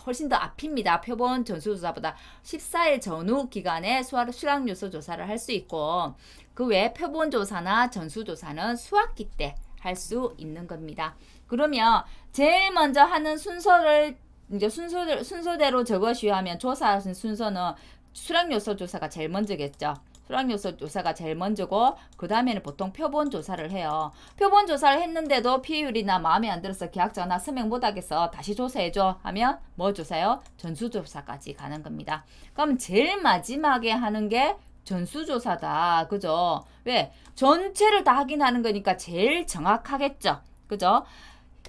훨씬 더 앞입니다. 표본 전수조사보다 14일 전후 기간에 수량 요소 조사를 할 수 있고 그 외에 표본 조사나 전수조사는 수학기 때 할 수 있는 겁니다. 그러면 제일 먼저 하는 순서를 이제 순서대로 적으시오 하면 조사하신 순서는 수량 요소 조사가 제일 먼저겠죠. 수량 요소 조사가 제일 먼저고 그 다음에는 보통 표본 조사를 해요. 표본 조사를 했는데도 피해율이 나 마음에 안 들어서 계약자나 서명 못하겠어. 다시 조사해줘 하면 뭐 조사요? 전수조사까지 가는 겁니다. 그럼 제일 마지막에 하는 게 전수조사다. 그죠? 왜? 전체를 다 확인하는 거니까 제일 정확하겠죠. 그죠?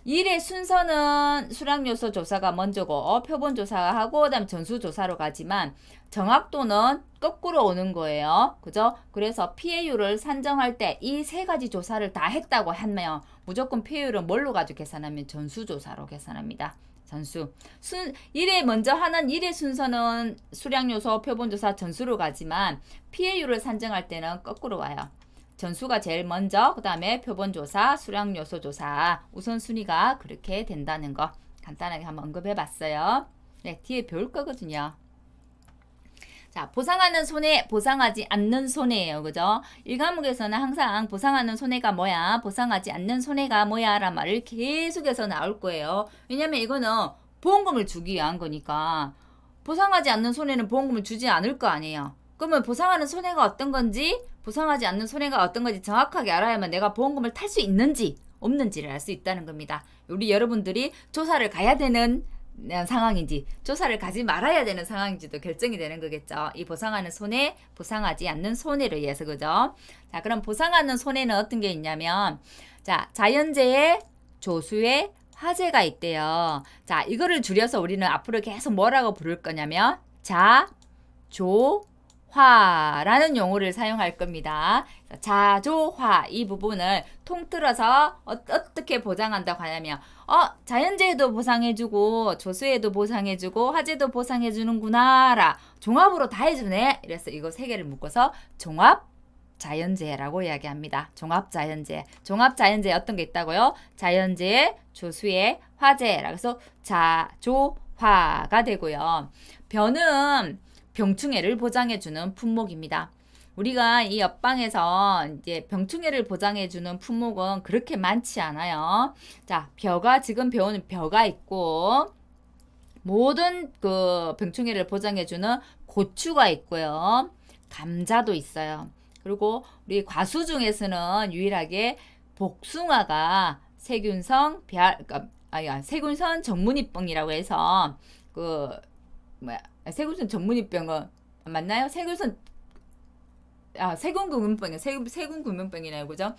일의 순서는 수량요소 조사가 먼저고 표본 조사하고 그다음 전수 조사로 가지만 정확도는 거꾸로 오는 거예요. 그죠? 그래서 피해율을 산정할 때 이 세 가지 조사를 다 했다고 하면 무조건 피해율은 뭘로 가지고 계산하면 전수 조사로 계산합니다. 전수. 일에 먼저 하는 일의 순서는 수량요소, 표본조사, 전수로 가지만 피해율을 산정할 때는 거꾸로 와요. 전수가 제일 먼저, 그 다음에 표본조사, 수량요소조사 우선순위가 그렇게 된다는 거 간단하게 한번 언급해 봤어요. 네, 뒤에 배울 거거든요. 자, 보상하는 손해, 보상하지 않는 손해예요. 그죠? 1과목에서는 항상 보상하는 손해가 뭐야, 보상하지 않는 손해가 뭐야 라는 말을 계속해서 나올 거예요. 왜냐면 이거는 보험금을 주기 위한 거니까 보상하지 않는 손해는 보험금을 주지 않을 거 아니에요. 그러면 보상하는 손해가 어떤 건지, 보상하지 않는 손해가 어떤 건지 정확하게 알아야만 내가 보험금을 탈 수 있는지 없는지를 알 수 있다는 겁니다. 우리 여러분들이 조사를 가야 되는 상황인지 조사를 가지 말아야 되는 상황인지도 결정이 되는 거겠죠. 이 보상하는 손해, 보상하지 않는 손해로 의해서. 그죠? 자, 그럼 보상하는 손해는 어떤 게 있냐면, 자, 자연재해, 조수해, 화재가 있대요. 자, 이거를 줄여서 우리는 앞으로 계속 뭐라고 부를 거냐면 자조화라는 용어를 사용할 겁니다. 자조화 이 부분을 통틀어서 어떻게 보장한다고 하냐면 자연재해도 보상해주고 조수해도 보상해주고 화재도 보상해주는구나라 종합으로 다 해주네. 이래서 이거 세 개를 묶어서 종합 자연재해라고 이야기합니다. 종합자연재해. 종합자연재해 어떤 게 있다고요? 자연재해, 조수해, 화재라. 그래서 자조화가 되고요. 변은 병충해를 보장해주는 품목입니다. 우리가 이 옆방에서 이제 병충해를 보장해주는 품목은 그렇게 많지 않아요. 자, 벼가 지금 배우는 벼가 있고 모든 그 병충해를 보장해주는 고추가 있고요. 감자도 있어요. 그리고 우리 과수 중에서는 유일하게 복숭아가 세균성 세균성 전문이병이라고 해서 세균성 전문이병은 맞나요? 세균구면병이네요. 그죠?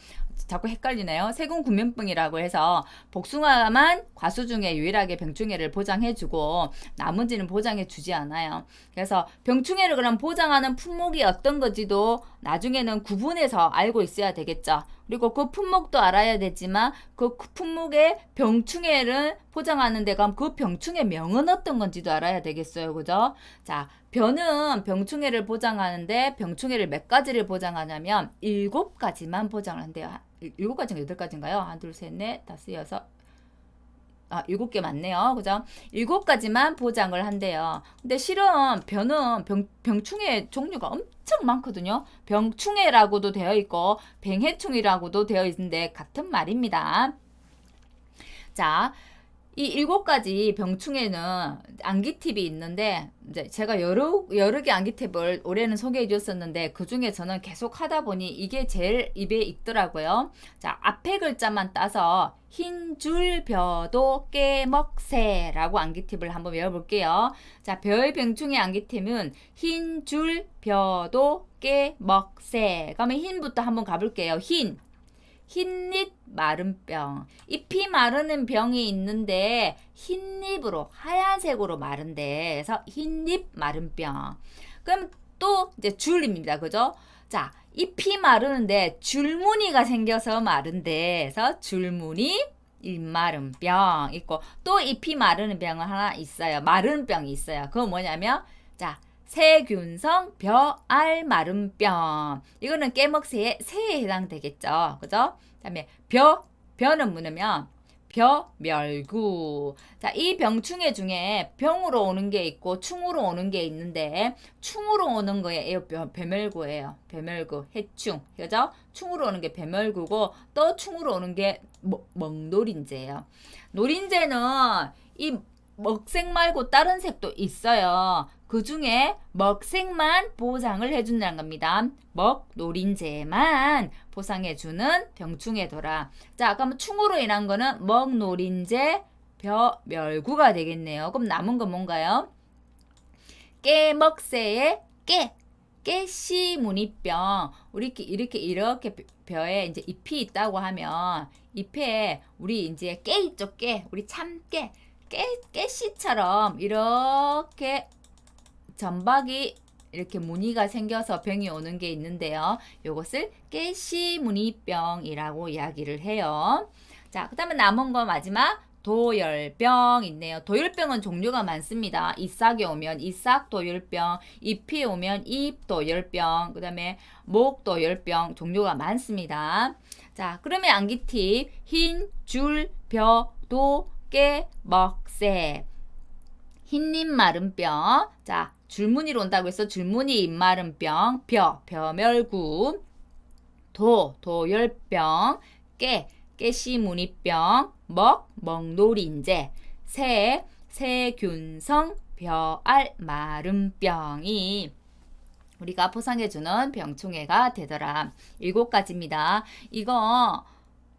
자꾸 헷갈리네요. 세균구면병이라고 해서 복숭아만 과수 중에 유일하게 병충해를 보장해주고 나머지는 보장해주지 않아요. 그래서 병충해를 그럼 보장하는 품목이 어떤 건지도 나중에는 구분해서 알고 있어야 되겠죠. 그리고 그 품목도 알아야 되지만 그 품목의 병충해를 보장하는 데가 그 병충해 명은 어떤 건지도 알아야 되겠어요. 그죠? 자, 벼는 병충해를 보장하는데 병충해를 몇 가지를 보장하냐면 7가지만 보장을 한대요. 7가지인가 8가지인가요? 하나, 둘, 셋, 넷, 다섯, 여섯. 7개 맞네요. 그죠? 7가지만 보장을 한대요. 근데 실은 벼는 병충해 종류가 엄청 많거든요. 병충해라고도 되어 있고 뱅해충이라고도 되어 있는데 같은 말입니다. 자, 이 7가지 병충해는 암기팁이 있는데 이제 제가 여러 개 암기팁을 올해는 소개해 줬었는데 그 중에 저는 계속 하다 보니 이게 제일 입에 있더라고요. 자, 앞에 글자만 따서 흰줄벼도 깨먹새라고 암기팁을 한번 외워볼게요. 자, 벼의 병충해 암기팁은 흰줄벼도 깨먹새. 그러면 흰부터 한번 가볼게요. 흰잎 마른 병. 잎이 마르는 병이 있는데 흰잎으로 하얀색으로 마른데 그래서 흰잎 마른 병. 그럼 또 이제 줄입니다. 그죠? 자, 잎이 마르는데 줄무늬가 생겨서 마른데 그래서 줄무늬 잎 마른 병 있고 또 잎이 마르는 병은 하나 있어요. 마른 병이 있어요. 그건 뭐냐면 자, 세균성 벼알 마른병. 이거는 깨먹새의 새에 해당되겠죠. 그죠? 그다음에 벼는 뭐냐면 벼멸구. 자, 이 병충해 중에 병으로 오는 게 있고 충으로 오는 게 있는데 충으로 오는 거에 벼멸구예요. 벼멸구, 해충. 그죠? 충으로 오는 게 벼멸구고 또 충으로 오는 게 먹노린재예요. 노린재는 이 먹색 말고 다른 색도 있어요. 그 중에 먹색만 보상을 해준다는 겁니다. 먹노린재만 보상해주는 병충해더라. 자, 그럼 충으로 인한 거는 먹노린재, 벼멸구가 되겠네요. 그럼 남은 건 뭔가요? 깨먹새의 깨. 깨씨무늬병. 우리 이렇게 벼에 이제 잎이 있다고 하면 잎에 우리 이제 깨 있죠, 깨. 우리 참깨. 깨씨처럼 이렇게 점박이 이렇게 무늬가 생겨서 병이 오는 게 있는데요. 요것을 깨씨무늬병이라고 이야기를 해요. 자, 그 다음에 남은 거 마지막 도열병 있네요. 도열병은 종류가 많습니다. 잎사귀 오면 잎삭 도열병, 잎이 오면 잎 도열병, 그 다음에 목 도열병 종류가 많습니다. 자, 그러면 암기 팁. 흰, 줄, 벼, 도, 깨, 먹새. 흰잎 마른병. 자, 줄무늬로 온다고 해서 줄무늬 잎 마른병. 벼멸구. 도열병. 깨씨무늬병. 먹놀인재. 세균성 벼알 마른병이 우리가 포상해주는 병충해가 되더라. 7가지입니다. 이거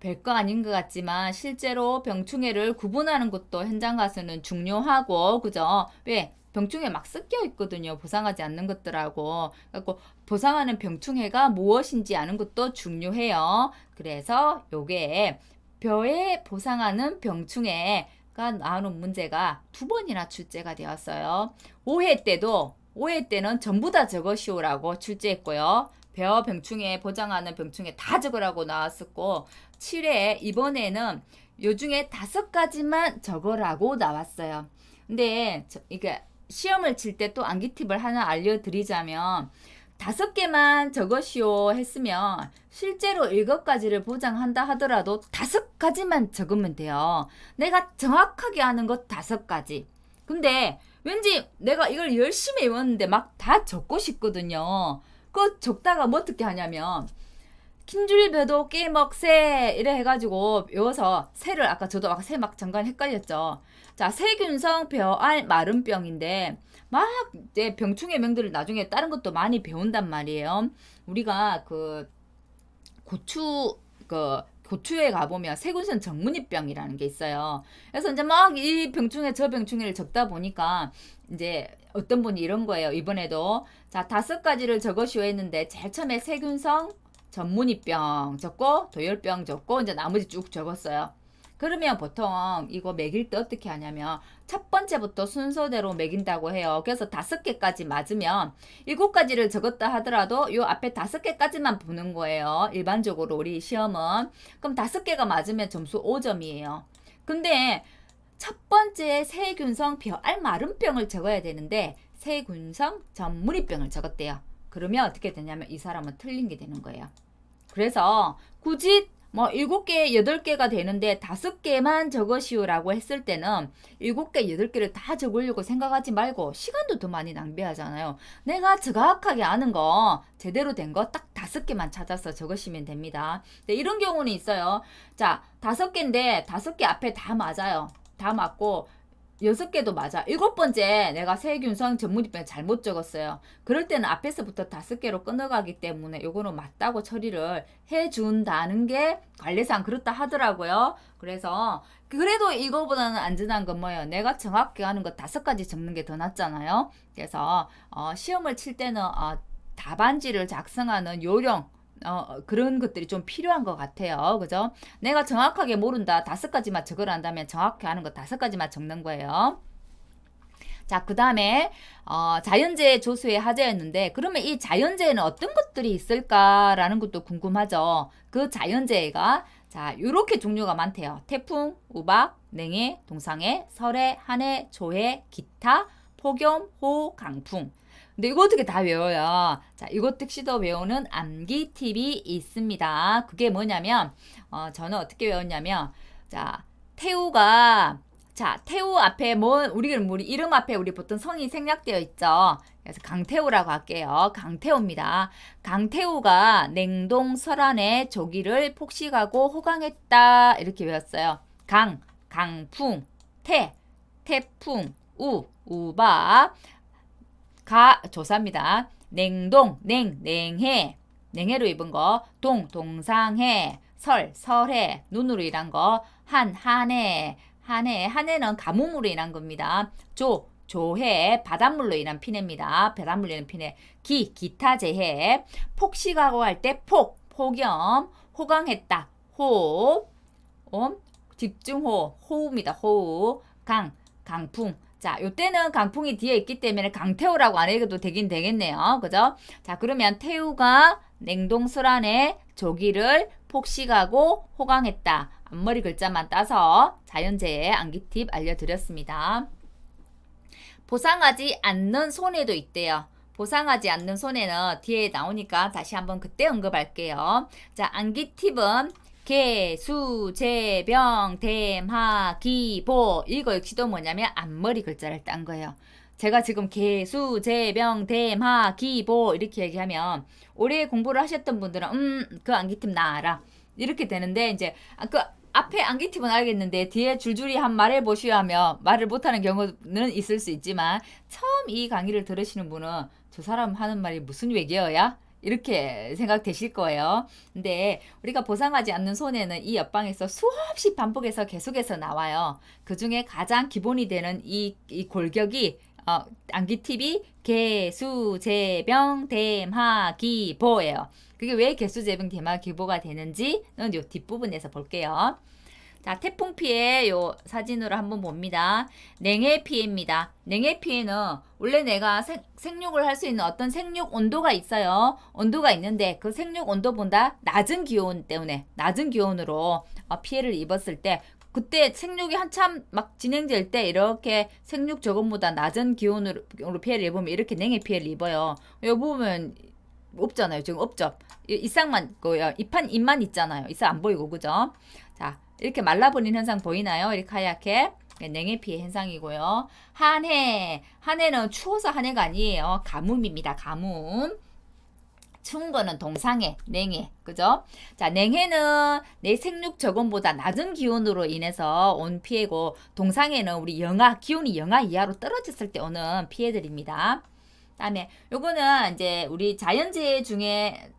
별거 아닌 것 같지만 실제로 병충해를 구분하는 것도 현장 가서는 중요하고, 그죠? 왜? 병충해 막 섞여 있거든요. 보상하지 않는 것들하고. 그래서 보상하는 병충해가 무엇인지 아는 것도 중요해요. 그래서 요게 벼에 보상하는 병충해가 나오는 문제가 2번이나 출제가 되었어요. 5회 때는 전부 다 적으시오라고 출제했고요. 벼 병충해 보장하는 병충해 다 적으라고 나왔었고, 7회 이번에는 요 중에 5가지만 적으라고 나왔어요. 근데 이게 시험을 칠 때 또 암기 팁을 하나 알려드리자면 5개만 적으시오 했으면 실제로 7가지를 보장한다 하더라도 5가지만 적으면 돼요. 내가 정확하게 아는 것 5가지. 근데 왠지 내가 이걸 열심히 외웠는데 막 다 적고 싶거든요. 그 적다가 뭐 어떻게 하냐면 흰줄벼도 깨먹새 이래 해가지고 외워서 새를 아까 저도 아까 새 막 잠깐 헷갈렸죠. 자, 세균성 벼알 마른병인데 막 이제 병충해 명들을 나중에 다른 것도 많이 배운단 말이에요. 우리가 고추에 가보면 세균성 정문이병이라는 게 있어요. 그래서 이제 막 이 병충해 저 병충해를 적다 보니까 이제 어떤 분이 이런 거예요. 이번에도 자 5가지를 적으시오 했는데 제일 처음에 세균성 전문이병 적고 도열병 적고 이제 나머지 쭉 적었어요. 그러면 보통 이거 매길 때 어떻게 하냐면 첫 번째부터 순서대로 매긴다고 해요. 그래서 5개까지 맞으면 7가지를 적었다 하더라도 요 앞에 5개까지만 보는 거예요. 일반적으로 우리 시험은. 그럼 5개가 맞으면 점수 5점이에요. 근데 첫 번째 세균성 벼알 마른병을 적어야 되는데 세균성 전문이병을 적었대요. 그러면 어떻게 되냐면 이 사람은 틀린 게 되는 거예요. 그래서 굳이 뭐 7개, 8개가 되는데 5개만 적으시오라고 했을 때는 7개, 8개를 다 적으려고 생각하지 말고 시간도 더 많이 낭비하잖아요. 내가 정확하게 아는 거, 제대로 된 거 딱 5개만 찾아서 적으시면 됩니다. 네, 이런 경우는 있어요. 자, 5개인데 5개 앞에 다 맞아요. 다 맞고 6개도 맞아. 7번째 내가 세균성 전문이병 잘못 적었어요. 그럴 때는 앞에서부터 5개로 끊어가기 때문에 요거는 맞다고 처리를 해준다는 게 관례상 그렇다 하더라고요. 그래서 그래도 이거보다는 안전한 건 뭐예요? 내가 정확히 하는 거 5가지 적는 게 더 낫잖아요. 그래서 시험을 칠 때는 답안지를 작성하는 요령 그런 것들이 좀 필요한 것 같아요. 그죠? 내가 정확하게 모른다. 5가지만 적으라 한다면 정확히 하는 거 5가지만 적는 거예요. 자, 그 다음에 자연재해 조수의 하재였는데 그러면 이 자연재해는 어떤 것들이 있을까라는 것도 궁금하죠. 그 자연재해가 자, 요렇게 종류가 많대요. 태풍, 우박, 냉해, 동상해, 설해, 한해, 조해, 기타, 폭염, 호우, 강풍. 근데 이거 어떻게 다 외워요? 자, 이것 특시도 외우는 암기 팁이 있습니다. 그게 뭐냐면, 저는 어떻게 외웠냐면, 자, 태우 앞에 우리 이름 앞에 우리 보통 성이 생략되어 있죠. 그래서 강태우라고 할게요. 강태우입니다. 강태우가 냉동 설안의 조기를 폭식하고 호강했다. 이렇게 외웠어요. 강풍, 태풍, 우박, 조사입니다. 냉동, 냉해로 입은 거, 동상해, 설해, 눈으로 일한 거, 한해는 가뭄으로 인한 겁니다. 조해, 바닷물로 인한 피해입니다. 바닷물로 인한 피해. 기타 재해. 폭식하고 할 때 폭염, 호강했다. 집중호우, 호우입니다. 호우. 강풍. 자, 요때는 강풍이 뒤에 있기 때문에 강태우라고 안 해도 되긴 되겠네요. 그죠? 자, 그러면 태우가 냉동술 안에 조기를 폭식하고 호강했다. 앞머리 글자만 따서 자연재해 암기 팁 알려드렸습니다. 보상하지 않는 손해도 있대요. 보상하지 않는 손해는 뒤에 나오니까 다시 한번 그때 언급할게요. 자, 암기 팁은 개, 수, 재, 병, 댐, 하, 기, 보. 이거 역시도 뭐냐면 앞머리 글자를 딴 거예요. 제가 지금 개, 수, 재, 병, 댐, 하, 기, 보 이렇게 얘기하면 오래 공부를 하셨던 분들은 그 암기 팁 나 알아. 이렇게 되는데 이제 그 앞에 암기 팁은 알겠는데 뒤에 줄줄이 한 말해 보시오 하며 말을 못하는 경우는 있을 수 있지만 처음 이 강의를 들으시는 분은 저 사람 하는 말이 무슨 외계어야? 이렇게 생각되실 거예요. 근데 우리가 보상하지 않는 손해는 이 옆방에서 수없이 반복해서 계속해서 나와요. 그 중에 가장 기본이 되는 이 골격이 암기 팁이 개, 수, 재, 병, 댐, 하, 기, 보예요. 그게 왜 개수, 재병, 댐, 하, 기, 보가 되는지는 요 뒷부분에서 볼게요. 자, 태풍 피해 요 사진으로 한번 봅니다. 냉해 피해입니다. 냉해 피해는 원래 내가 생육을 할 수 있는 어떤 생육 온도가 있어요. 온도가 있는데 그 생육 온도보다 낮은 기온 때문에 낮은 기온으로 피해를 입었을 때 그때 생육이 한참 막 진행될 때 이렇게 생육 저건보다 낮은 기온으로 피해를 입으면 이렇게 냉해 피해를 입어요. 요 부분 없잖아요. 지금 없죠. 이상만 잎만 있잖아요. 이상 안 보이고 그죠? 자, 이렇게 말라버린 현상 보이나요? 이렇게 하얗게 냉해 피해 현상이고요. 한해는 추워서 한해가 아니에요. 가뭄입니다. 가뭄. 추운 거는 동상해, 냉해, 그죠? 자, 냉해는 내 생육 저건보다 낮은 기온으로 인해서 온 피해고, 동상해는 우리 기온이 영하 이하로 떨어졌을 때 오는 피해들입니다. 다음에 요거는 이제 우리 자연재해 중에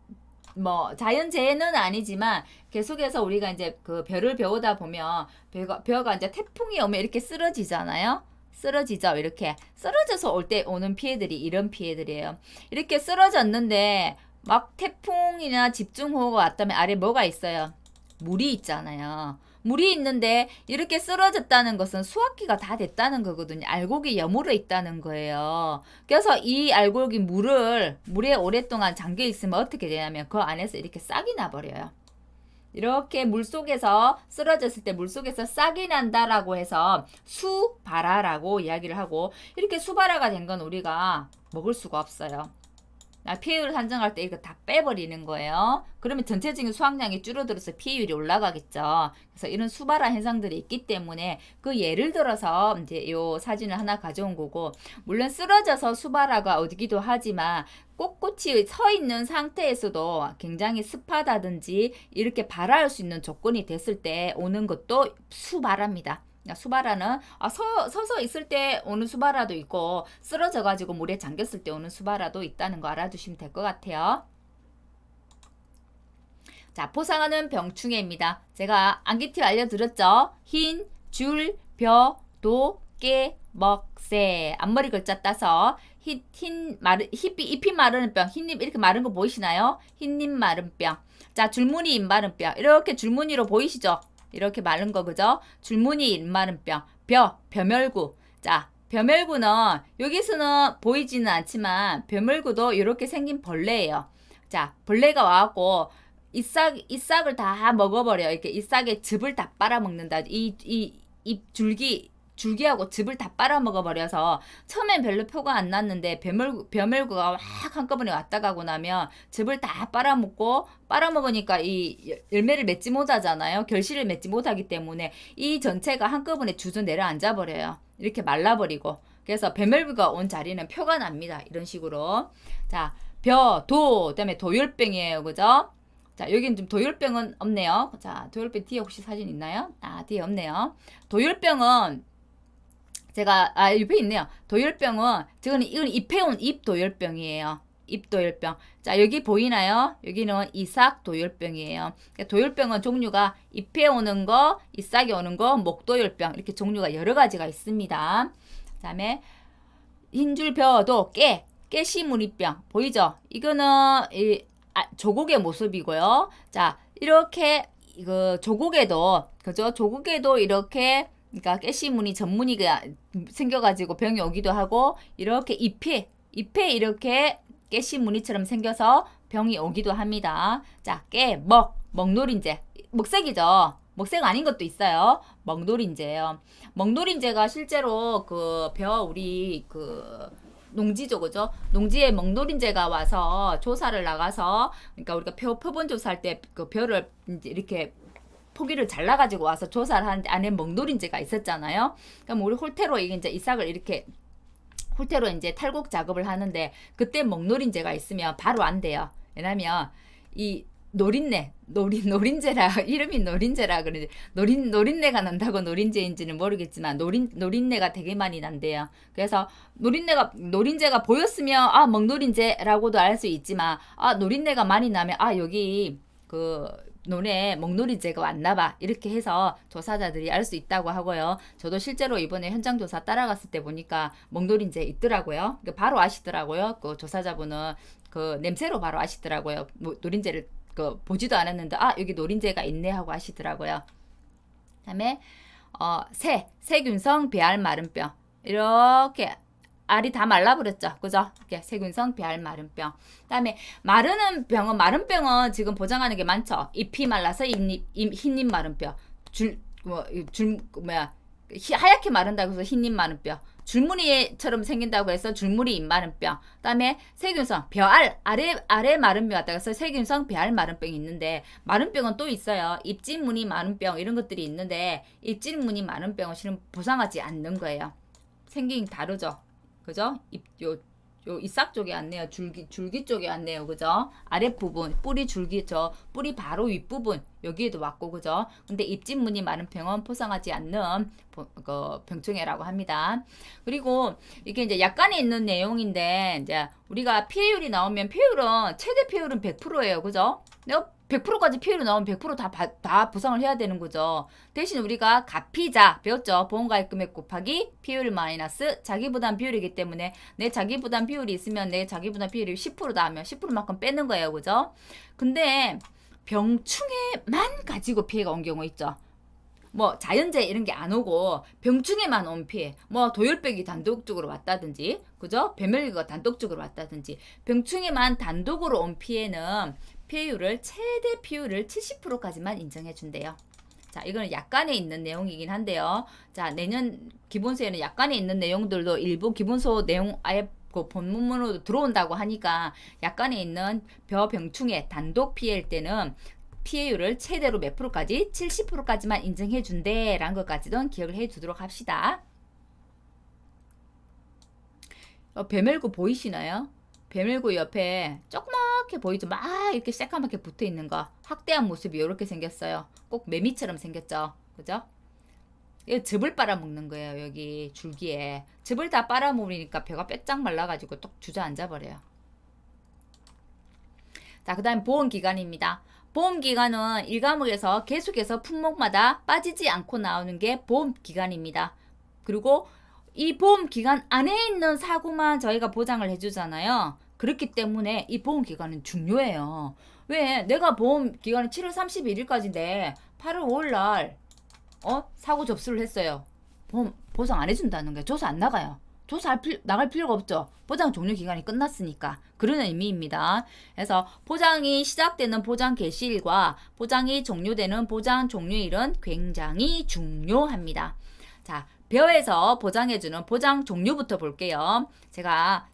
자연재해는 아니지만 계속해서 우리가 이제 그 벼를 배우다 보면 벼가 이제 태풍이 오면 이렇게 쓰러지잖아요. 쓰러지죠. 이렇게 쓰러져서 올 때 오는 피해들이 이런 피해들이에요. 이렇게 쓰러졌는데 막 태풍이나 집중호우가 왔다면 아래 뭐가 있어요? 물이 있잖아요. 물이 있는데 이렇게 쓰러졌다는 것은 수확기가 다 됐다는 거거든요. 알곡이 여물어 있다는 거예요. 그래서 이 알곡이 물에 오랫동안 잠겨 있으면 어떻게 되냐면 그 안에서 이렇게 싹이 나버려요. 이렇게 물속에서 쓰러졌을 때 물속에서 싹이 난다라고 해서 수발화라고 이야기를 하고, 이렇게 수발화가 된 건 우리가 먹을 수가 없어요. 피해율 산정할 때 이거 다 빼버리는 거예요. 그러면 전체적인 수확량이 줄어들어서 피해율이 올라가겠죠. 그래서 이런 수발화 현상들이 있기 때문에 그 예를 들어서 이제 요 사진을 하나 가져온 거고, 물론 쓰러져서 수발화가 오기도 하지만 꼿꼿이 서 있는 상태에서도 굉장히 습하다든지 이렇게 발화할 수 있는 조건이 됐을 때 오는 것도 수발화입니다. 수발화는 서서 있을 때 오는 수발화도 있고 쓰러져 가지고 물에 잠겼을 때 오는 수발화도 있다는 거 알아두시면 될 것 같아요. 자, 포상하는 병충해입니다. 제가 암기 팁 알려드렸죠. 흰, 줄, 벼, 도, 깨, 먹, 새. 앞머리 글자 따서 잎이 마르는 병, 흰잎 이렇게 마른 거 보이시나요? 흰잎 마른 병. 자, 줄무늬 잎 마른 병. 이렇게 줄무늬로 보이시죠? 이렇게 마른 거 그죠? 줄무늬 잎마른병, 벼멸구. 자, 벼멸구는 여기서는 보이지는 않지만 벼멸구도 이렇게 생긴 벌레예요. 자, 벌레가 와갖고 잎싹을 다 먹어버려. 이렇게 잎싹에 즙을 다 빨아먹는다. 잎 줄기하고 즙을 다 빨아먹어버려서 처음엔 별로 표가 안 났는데 벼멸구가 확 한꺼번에 왔다 가고 나면 즙을 다 빨아먹으니까 이 열매를 맺지 못하잖아요. 결실을 맺지 못하기 때문에 이 전체가 한꺼번에 주저 내려앉아 버려요. 이렇게 말라버리고. 그래서 벼멸구가 온 자리는 표가 납니다. 이런 식으로. 자, 그다음에 도열병이에요. 그죠? 자, 여기는 좀 도열병은 없네요. 자, 도열병 뒤에 혹시 사진 있나요? 뒤에 없네요. 도열병은 제가 옆에 있네요. 도열병은 이건 잎에 온 잎도열병이에요. 잎도열병. 자, 여기 보이나요? 여기는 이삭 도열병이에요. 도열병은 종류가 잎에 오는 거, 잎싹에 오는 거, 목도열병 이렇게 종류가 여러 가지가 있습니다. 그다음에 흰줄 벼도 깨시무늬병 보이죠? 이거는 조국의 모습이고요. 자, 이렇게 이거 조국에도 그죠? 조국에도 이렇게 그러니까 깨시무늬 전무늬가 생겨가지고 병이 오기도 하고 이렇게 잎에 이렇게 깨시무늬처럼 생겨서 병이 오기도 합니다. 자, 먹노린재 먹색이죠. 먹색 아닌 것도 있어요. 먹노린재예요. 먹노린재가 실제로 우리 농지죠, 그죠? 농지에 먹노린재가 와서 조사를 나가서, 그러니까 우리가 표본 조사할 때 그 벼를 이제 이렇게 포기를 잘라가지고 와서 조사를 하는데 안에 먹노린재가 있었잖아요. 그럼 우리 홀테로 이제 이삭을 이렇게 홀테로 이제 탈곡 작업을 하는데 그때 먹노린재가 있으면 바로 안 돼요. 왜냐면 이 노린재라 이름이 노린재라 그러지 노린내가 난다고 노린재인지는 모르겠지만 노린내가 되게 많이 난대요. 그래서 노린재가 보였으면 먹노린재라고도 알 수 있지만 노린내가 많이 나면 여기 논에 먹노린재가 왔나봐 이렇게 해서 조사자들이 알 수 있다고 하고요. 저도 실제로 이번에 현장 조사 따라갔을 때 보니까 먹노린재 있더라고요. 바로 아시더라고요. 그 조사자분은 냄새로 바로 아시더라고요. 노린재를 보지도 않았는데 여기 노린재가 있네 하고 아시더라고요. 그다음에 세균성 배알 마른병 이렇게 알이 다 말라버렸죠. 그죠? 이렇게 세균성 배알 마른병. 그다음에 마른 병은 지금 보장하는 게 많죠. 잎이 말라서 흰잎 마른병. 하얗게 마른다고 해서 흰잎 마른병. 줄무늬처럼 생긴다고 해서 줄무늬 잎 마른병. 그다음에 세균성 아래 마른병 같다고 해서 세균성 배알 마른병이 있는데 마른병은 또 있어요. 입진무늬 마른병 이런 것들이 있는데 입진무늬 마른병은 실은 보상하지 않는 거예요. 생긴 다르죠. 그죠? 요 이싹 쪽에 왔네요. 줄기 쪽에 왔네요. 그죠? 아랫부분, 뿌리 줄기, 뿌리 바로 윗부분, 여기에도 왔고, 그죠? 근데 입진무늬 마른 병은 포상하지 않는 병충해라고 합니다. 그리고 이게 이제 약간에 있는 내용인데, 이제 우리가 피해율이 나오면 최대 피해율은 100%예요. 그죠? 내가 100%까지 피해율이 나오면 100% 다 보상을 해야 되는 거죠. 대신 우리가 가피자 배웠죠. 보험가입 금액 곱하기 피해율 마이너스 자기부담 비율이기 때문에 내 자기부담 비율이 있으면 내 자기부담 비율이 10%다 하면 10%만큼 빼는 거예요. 그죠? 근데 병충해만 가지고 피해가 온 경우 있죠. 뭐 자연재해 이런 게 안 오고 병충해만 온 피해, 뭐 도열백이 단독적으로 왔다든지, 그죠? 배멸기가 단독적으로 왔다든지, 병충해만 단독으로 온 피해는 최대 피해율을 70%까지만 인정해 준대요. 자, 이거는 약관에 있는 내용이긴 한데요. 자, 내년 기본소에는 약관에 있는 내용들도 일부 기본소 내용 아예 본문으로 들어온다고 하니까 약관에 있는 병충해 단독 피해일 때는 피해율을 최대로 몇 프로까지? 70%까지만 인정해 준대라는 것까지도 기억을 해 두도록 합시다. 배멸구 보이시나요? 배멸구 옆에 조그맣게 보이죠? 막 이렇게 새까맣게 붙어 있는 거. 확대한 모습이 이렇게 생겼어요. 꼭 매미처럼 생겼죠? 그죠? 이거 즙을 빨아먹는 거예요. 여기 줄기에. 즙을 다 빨아먹으니까 벼가 빼짝 말라가지고 또 주저앉아 버려요. 자, 그 다음 보험기간입니다. 보험기간은 일과목에서 계속해서 품목마다 빠지지 않고 나오는 게 보험기간입니다. 그리고 이 보험기간 안에 있는 사고만 저희가 보장을 해주잖아요. 그렇기 때문에 이 보험기간은 중요해요. 왜? 내가 보험기간이 7월 31일까지인데 8월 5일날 사고 접수를 했어요. 보험 보상 안 해준다는 거예요. 조사 안 나가요. 나갈 필요가 없죠. 보장 종료 기간이 끝났으니까. 그런 의미입니다. 그래서 보장이 시작되는 보장 개시일과 보장이 종료되는 보장 종료일은 굉장히 중요합니다. 자, 벼에서 보장해주는 보장 종류부터 볼게요. 제가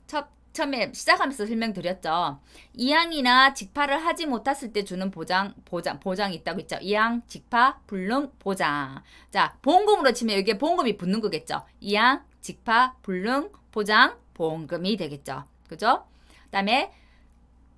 처음에 시작하면서 설명드렸죠. 이양이나 직파를 하지 못했을 때 주는 보장이 있다고 했죠. 이양, 직파, 불능, 보장. 자, 보험금으로 치면 여기에 보험금이 붙는 거겠죠. 이양, 직파, 불능, 보장, 보험금이 되겠죠. 그죠? 그 다음에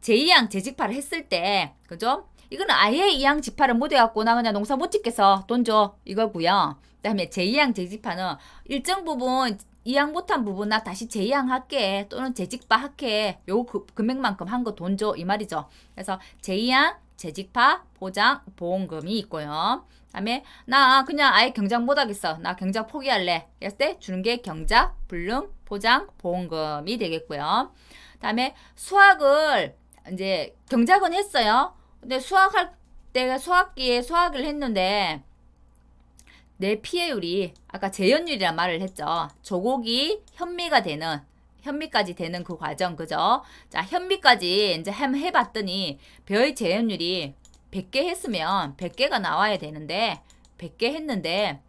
제2양, 재직파를 했을 때, 그죠? 이거는 아예 2양 직파를 못 해갖고 나 그냥 농사 못 짓겠어. 돈 줘. 이거고요. 그 다음에 제2양 재직파는 일정 부분 이양 못한 부분 나 다시 재이양 할게 또는 재직파 할게 요 금액만큼 한 거 돈 줘 이 말이죠. 그래서 재이양, 재직파, 보장, 보험금이 있고요. 그다음에 나 그냥 아예 경작 못하겠어. 나 경작 포기할래. 이랬을 때 주는 게 경작, 불능, 보장, 보험금이 되겠고요. 그다음에 수학을 이제 경작은 했어요. 근데 수학할 때 수학기에 수학을 했는데 내 피해율이 아까 재현율이란 말을 했죠. 조곡이 현미까지 되는 그 과정 그죠? 자, 현미까지 이제 해봤더니 벼의 재현율이 100개 했으면 100개가 나와야 되는데 100개 했는데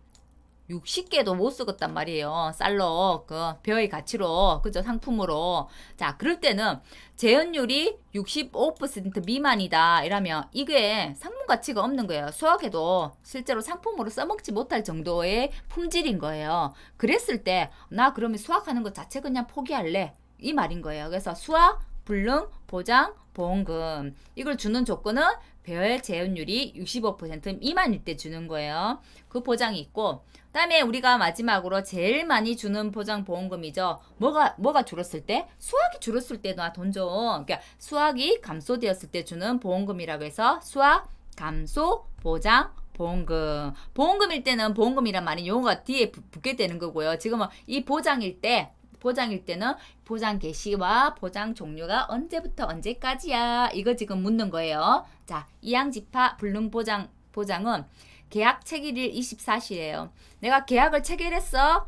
60개도 못 쓰겠단 말이에요. 쌀로 그 벼의 가치로 그죠? 상품으로. 자, 그럴 때는 재현율이 65% 미만이다 이러면 이게 상품 가치가 없는 거예요. 수학에도 실제로 상품으로 써먹지 못할 정도의 품질인 거예요. 그랬을 때 나 그러면 수학하는 것 자체 그냥 포기할래 이 말인 거예요. 그래서 수학, 불능, 보장, 보험금 이걸 주는 조건은 벼의 재현율이 65% 미만일 때 주는 거예요. 그 보장이 있고 그다음에 우리가 마지막으로 제일 많이 주는 보장 보험금이죠. 뭐가 줄었을 때? 수학이 줄었을 때 나 돈 줘. 그러니까 수학이 감소되었을 때 주는 보험금이라고 해서 수학 감소 보장 보험금. 보험금일 때는 보험금이란 말이 용어가 뒤에 붙게 되는 거고요. 지금은 이 보장일 때는 보장 개시와 보장 종료가 언제부터 언제까지야? 이거 지금 묻는 거예요. 자, 이양집파 불능보장은 계약 체결일 24시예요. 내가 계약을 체결했어.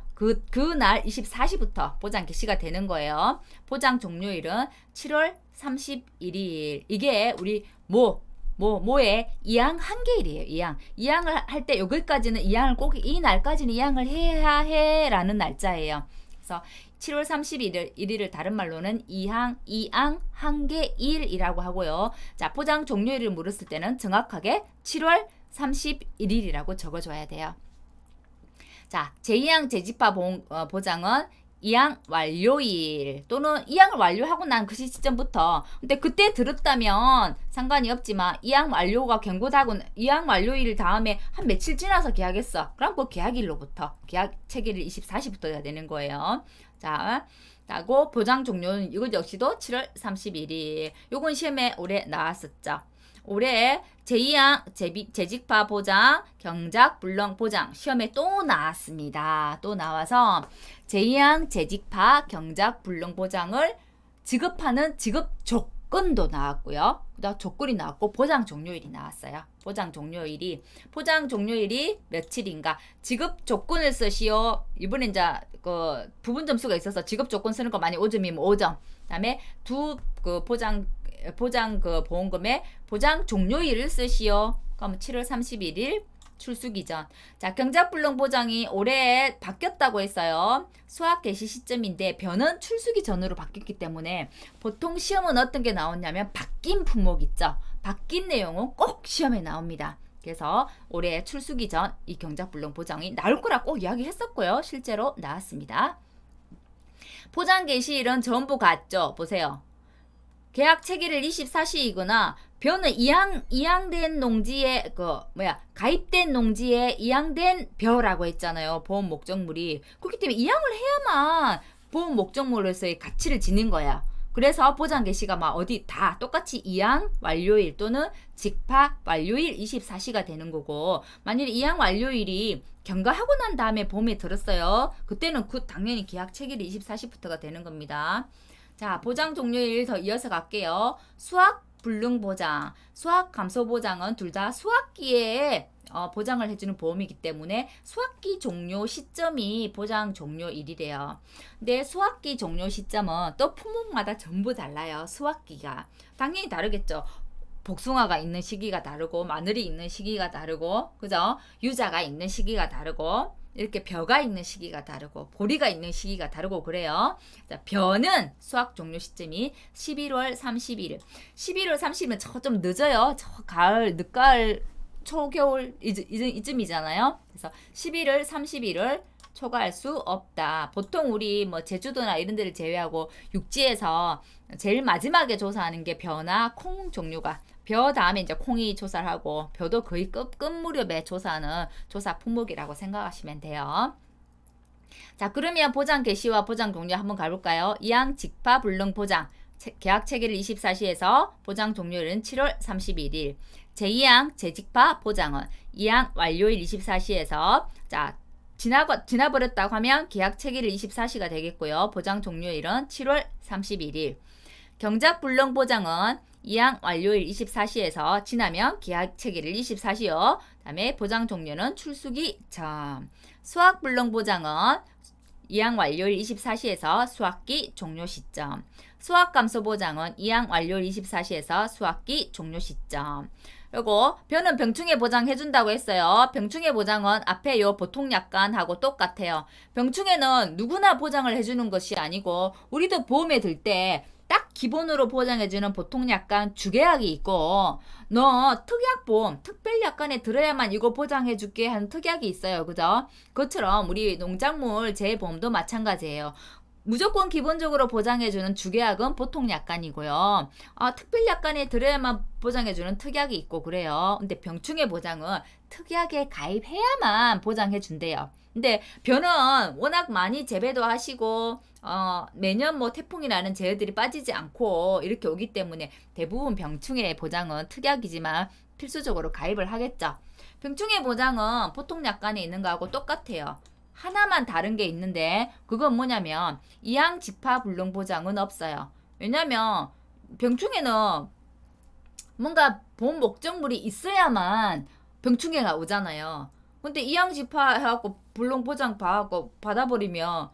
그날 24시부터 보장 개시가 되는 거예요. 보장 종료일은 7월 31일. 이게 우리 뭐의 이양 한계일이에요. 이양을 할 때 여기까지는 이양을 꼭 이 날까지는 이양을 해야 해라는 날짜예요. 그래서 7월 31일을 다른 말로는 이양 한계일이라고 하고요. 자, 보장 종료일을 물었을 때는 정확하게 7월 31일이라고 적어줘야 돼요. 자, 제2양 재집파 보장은 이양 완료일 또는 이양을 완료하고 난 그 시점부터 근데 그때 들었다면 상관이 없지만 이양 완료가 경고하고 이양 완료일 다음에 한 며칠 지나서 계약했어. 그럼 그 계약일로부터 계약 체결일 24시부터야 되는 거예요. 자, 라고 보장 종료는 이것 역시도 7월 31일. 요건 시험에 올해 나왔었죠. 올해 제2양 재직파 보장, 경작 불능 보장 시험에 또 나왔습니다. 또 나와서 제2양 재직파 경작 불능 보장을 지급하는 지급 조건도 나왔고요. 그다음 조건이 나왔고 보장 종료일이 나왔어요. 보장 종료일이 며칠인가? 지급 조건을 쓰시오. 이번에 이제 그 부분 점수가 있어서 지급 조건 쓰는 거 많이 5점이면 5점. 그다음에 그 보장 그 보험금의 보장 종료일을 쓰시오. 그럼 7월 31일 출수기 전. 자, 경작불능 보장이 올해 바뀌었다고 했어요. 수학 개시 시점인데 변은 출수기 전으로 바뀌었기 때문에 보통 시험은 어떤 게 나오냐면 바뀐 품목 있죠. 바뀐 내용은 꼭 시험에 나옵니다. 그래서 올해 출수기 전 이 경작불능 보장이 나올 거라 꼭 이야기했었고요. 실제로 나왔습니다. 보장 개시일은 전부 같죠. 보세요. 계약 체결일 24시이거나 벼는 이양된 농지에 가입된 농지에 이양된 벼라고 했잖아요. 보험 목적물이. 그렇기 때문에 이양을 해야만 보험 목적물로서의 가치를 지닌 거야. 그래서 보장 개시가 막 어디 다 똑같이 이양 완료일 또는 직파 완료일 24시가 되는 거고 만일 이양 완료일이 경과하고 난 다음에 보험에 들었어요. 그때는 당연히 계약 체결일 24시부터가 되는 겁니다. 자, 보장 종료일 더 이어서 갈게요. 수학 불능 보장, 수학 감소 보장은 둘 다 수학기에 보장을 해주는 보험이기 때문에 수학기 종료 시점이 보장 종료일이래요. 근데 수학기 종료 시점은 또 품목마다 전부 달라요. 수학기가 당연히 다르겠죠. 복숭아가 있는 시기가 다르고 마늘이 있는 시기가 다르고 그죠? 유자가 있는 시기가 다르고 이렇게 벼가 있는 시기가 다르고 보리가 있는 시기가 다르고 그래요. 자, 벼는 수학 종료 시점이 11월 31일. 11월 30일은 좀 늦어요. 가을, 늦가을, 초겨울 이쯤이잖아요. 그래서 11월 31일 초과할 수 없다. 보통 우리 뭐 제주도나 이런 데를 제외하고 육지에서 제일 마지막에 조사하는 게 벼나 콩 종류가 벼 다음에 이제 콩이 조사를 하고 벼도 거의 끝 무렵에 조사하는 조사 품목이라고 생각하시면 돼요. 자, 그러면 보장 개시와 보장 종료 한번 가볼까요? 이항 직파 불능 보장. 계약 체결일 24시에서 보장 종료일은 7월 31일. 제2항 재직파 보장은 이항 완료일 24시에서 자, 지나버렸다고 하면 계약 체결일 24시가 되겠고요. 보장 종료일은 7월 31일. 경작 불능 보장은 이항 완료일 24시에서 지나면 계약 체결일 24시요. 다음에 보장 종료는 출수기 전. 수학 불능 보장은 이항 완료일 24시에서 수학기 종료 시점. 수학 감소 보장은 이항 완료일 24시에서 수학기 종료 시점. 그리고 변은 병충해 보장 해준다고 했어요. 병충해 보장은 앞에 요 보통 약관하고 똑같아요. 병충해는 누구나 보장을 해주는 것이 아니고 우리도 보험에 들 때 딱 기본으로 보장해주는 보통 약관 주계약이 있고 너 특약보험 특별약관에 들어야만 이거 보장해줄게 하는 특약이 있어요. 그죠? 그것처럼 우리 농작물 재보험도 마찬가지예요. 무조건 기본적으로 보장해주는 주계약은 보통 약관이고요. 특별약관에 들어야만 보장해주는 특약이 있고 그래요. 근데 병충해 보장은 특약에 가입해야만 보장해준대요. 근데 변은 워낙 많이 재배도 하시고 매년 뭐 태풍이라는 재해들이 빠지지 않고 이렇게 오기 때문에 대부분 병충해 보장은 특약이지만 필수적으로 가입을 하겠죠. 병충해 보장은 보통 약관에 있는 거하고 똑같아요. 하나만 다른 게 있는데 그건 뭐냐면 이항 직파 불능 보장은 없어요. 왜냐면 병충해는 뭔가 보험 목적물이 있어야만 병충해가 오잖아요. 근데 이항 직파 해갖고 불능 보장 받아버리면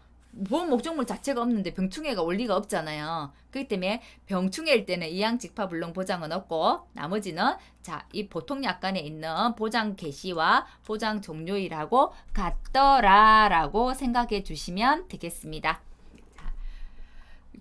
보험 목적물 자체가 없는데 병충해가 올 리가 없잖아요. 그렇기 때문에 병충해일 때는 이항 직파 불능 보장은 없고 나머지는 자, 이 보통 약관에 있는 보장 개시와 보장 종료일하고 같더라라고 생각해 주시면 되겠습니다.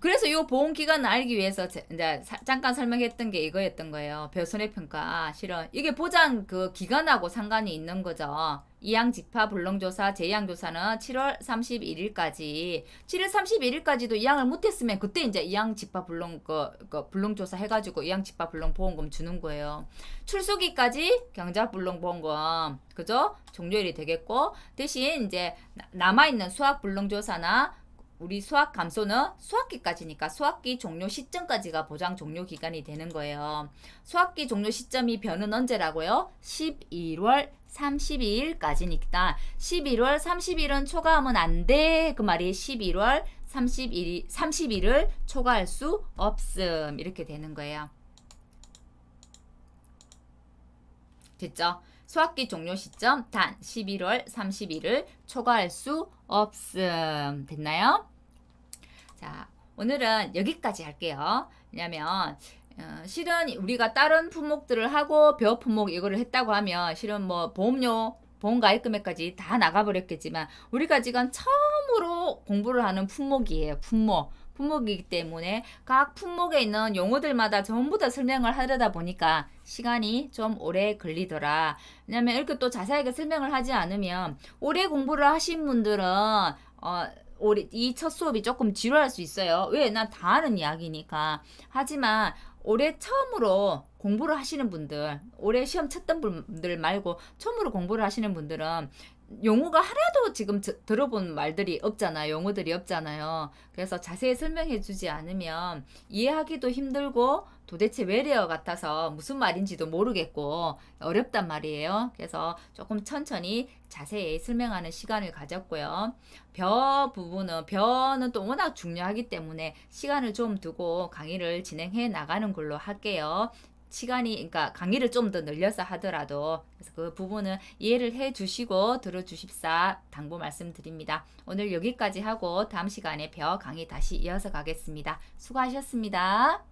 그래서 이 보험 기간을 알기 위해서 이제 잠깐 설명했던 게 이거였던 거예요. 벼손해평가 실은 이게 보장 그 기간하고 상관이 있는 거죠. 이항 직파 불능조사, 재이항조사는 7월 31일까지. 7월 31일까지도 이항을 못했으면 그때 이제 이항 직파 불능조사 해가지고 이항 직파 불능보험금 주는 거예요. 출소기까지 경작 불능보험금 그죠? 종료일이 되겠고 대신 이제 남아있는 수학 불능조사나 우리 수학 감소는 수학기까지니까 수학기 종료 시점까지가 보장 종료 기간이 되는 거예요. 수학기 종료 시점이 변은 언제라고요? 11월 32일까지니까 11월 30일은 초과하면 안 돼. 그 말이 11월 30일을 초과할 수 없음. 이렇게 되는 거예요. 됐죠? 수학기 종료 시점 단 11월 30일을 초과할 수 없음. 됐나요? 자, 오늘은 여기까지 할게요. 왜냐면 실은 우리가 다른 품목들을 하고 벼 품목 이거를 했다고 하면 실은 뭐 보험료 보험 가입 금액까지 다 나가버렸겠지만 우리가 지금 처음으로 공부를 하는 품목이에요. 품목이기 때문에 각 품목에 있는 용어들마다 전부 다 설명을 하려다 보니까 시간이 좀 오래 걸리더라. 왜냐면 이렇게 또 자세하게 설명을 하지 않으면 오래 공부를 하신 분들은 이 첫 수업이 조금 지루할 수 있어요. 왜? 난 다 아는 이야기니까. 하지만 올해 처음으로 공부를 하시는 분들, 올해 시험 쳤던 분들 말고 처음으로 공부를 하시는 분들은 용어가 하나도 지금 들어본 말들이 없잖아요. 용어들이 없잖아요. 그래서 자세히 설명해 주지 않으면 이해하기도 힘들고 도대체 외래어 같아서 무슨 말인지도 모르겠고 어렵단 말이에요. 그래서 조금 천천히 자세히 설명하는 시간을 가졌고요. 벼는 또 워낙 중요하기 때문에 시간을 좀 두고 강의를 진행해 나가는 걸로 할게요. 그러니까 강의를 좀 더 늘려서 하더라도 그래서 그 부분은 이해를 해 주시고 들어 주십사 당부 말씀드립니다. 오늘 여기까지 하고 다음 시간에 벼 강의 다시 이어서 가겠습니다. 수고하셨습니다.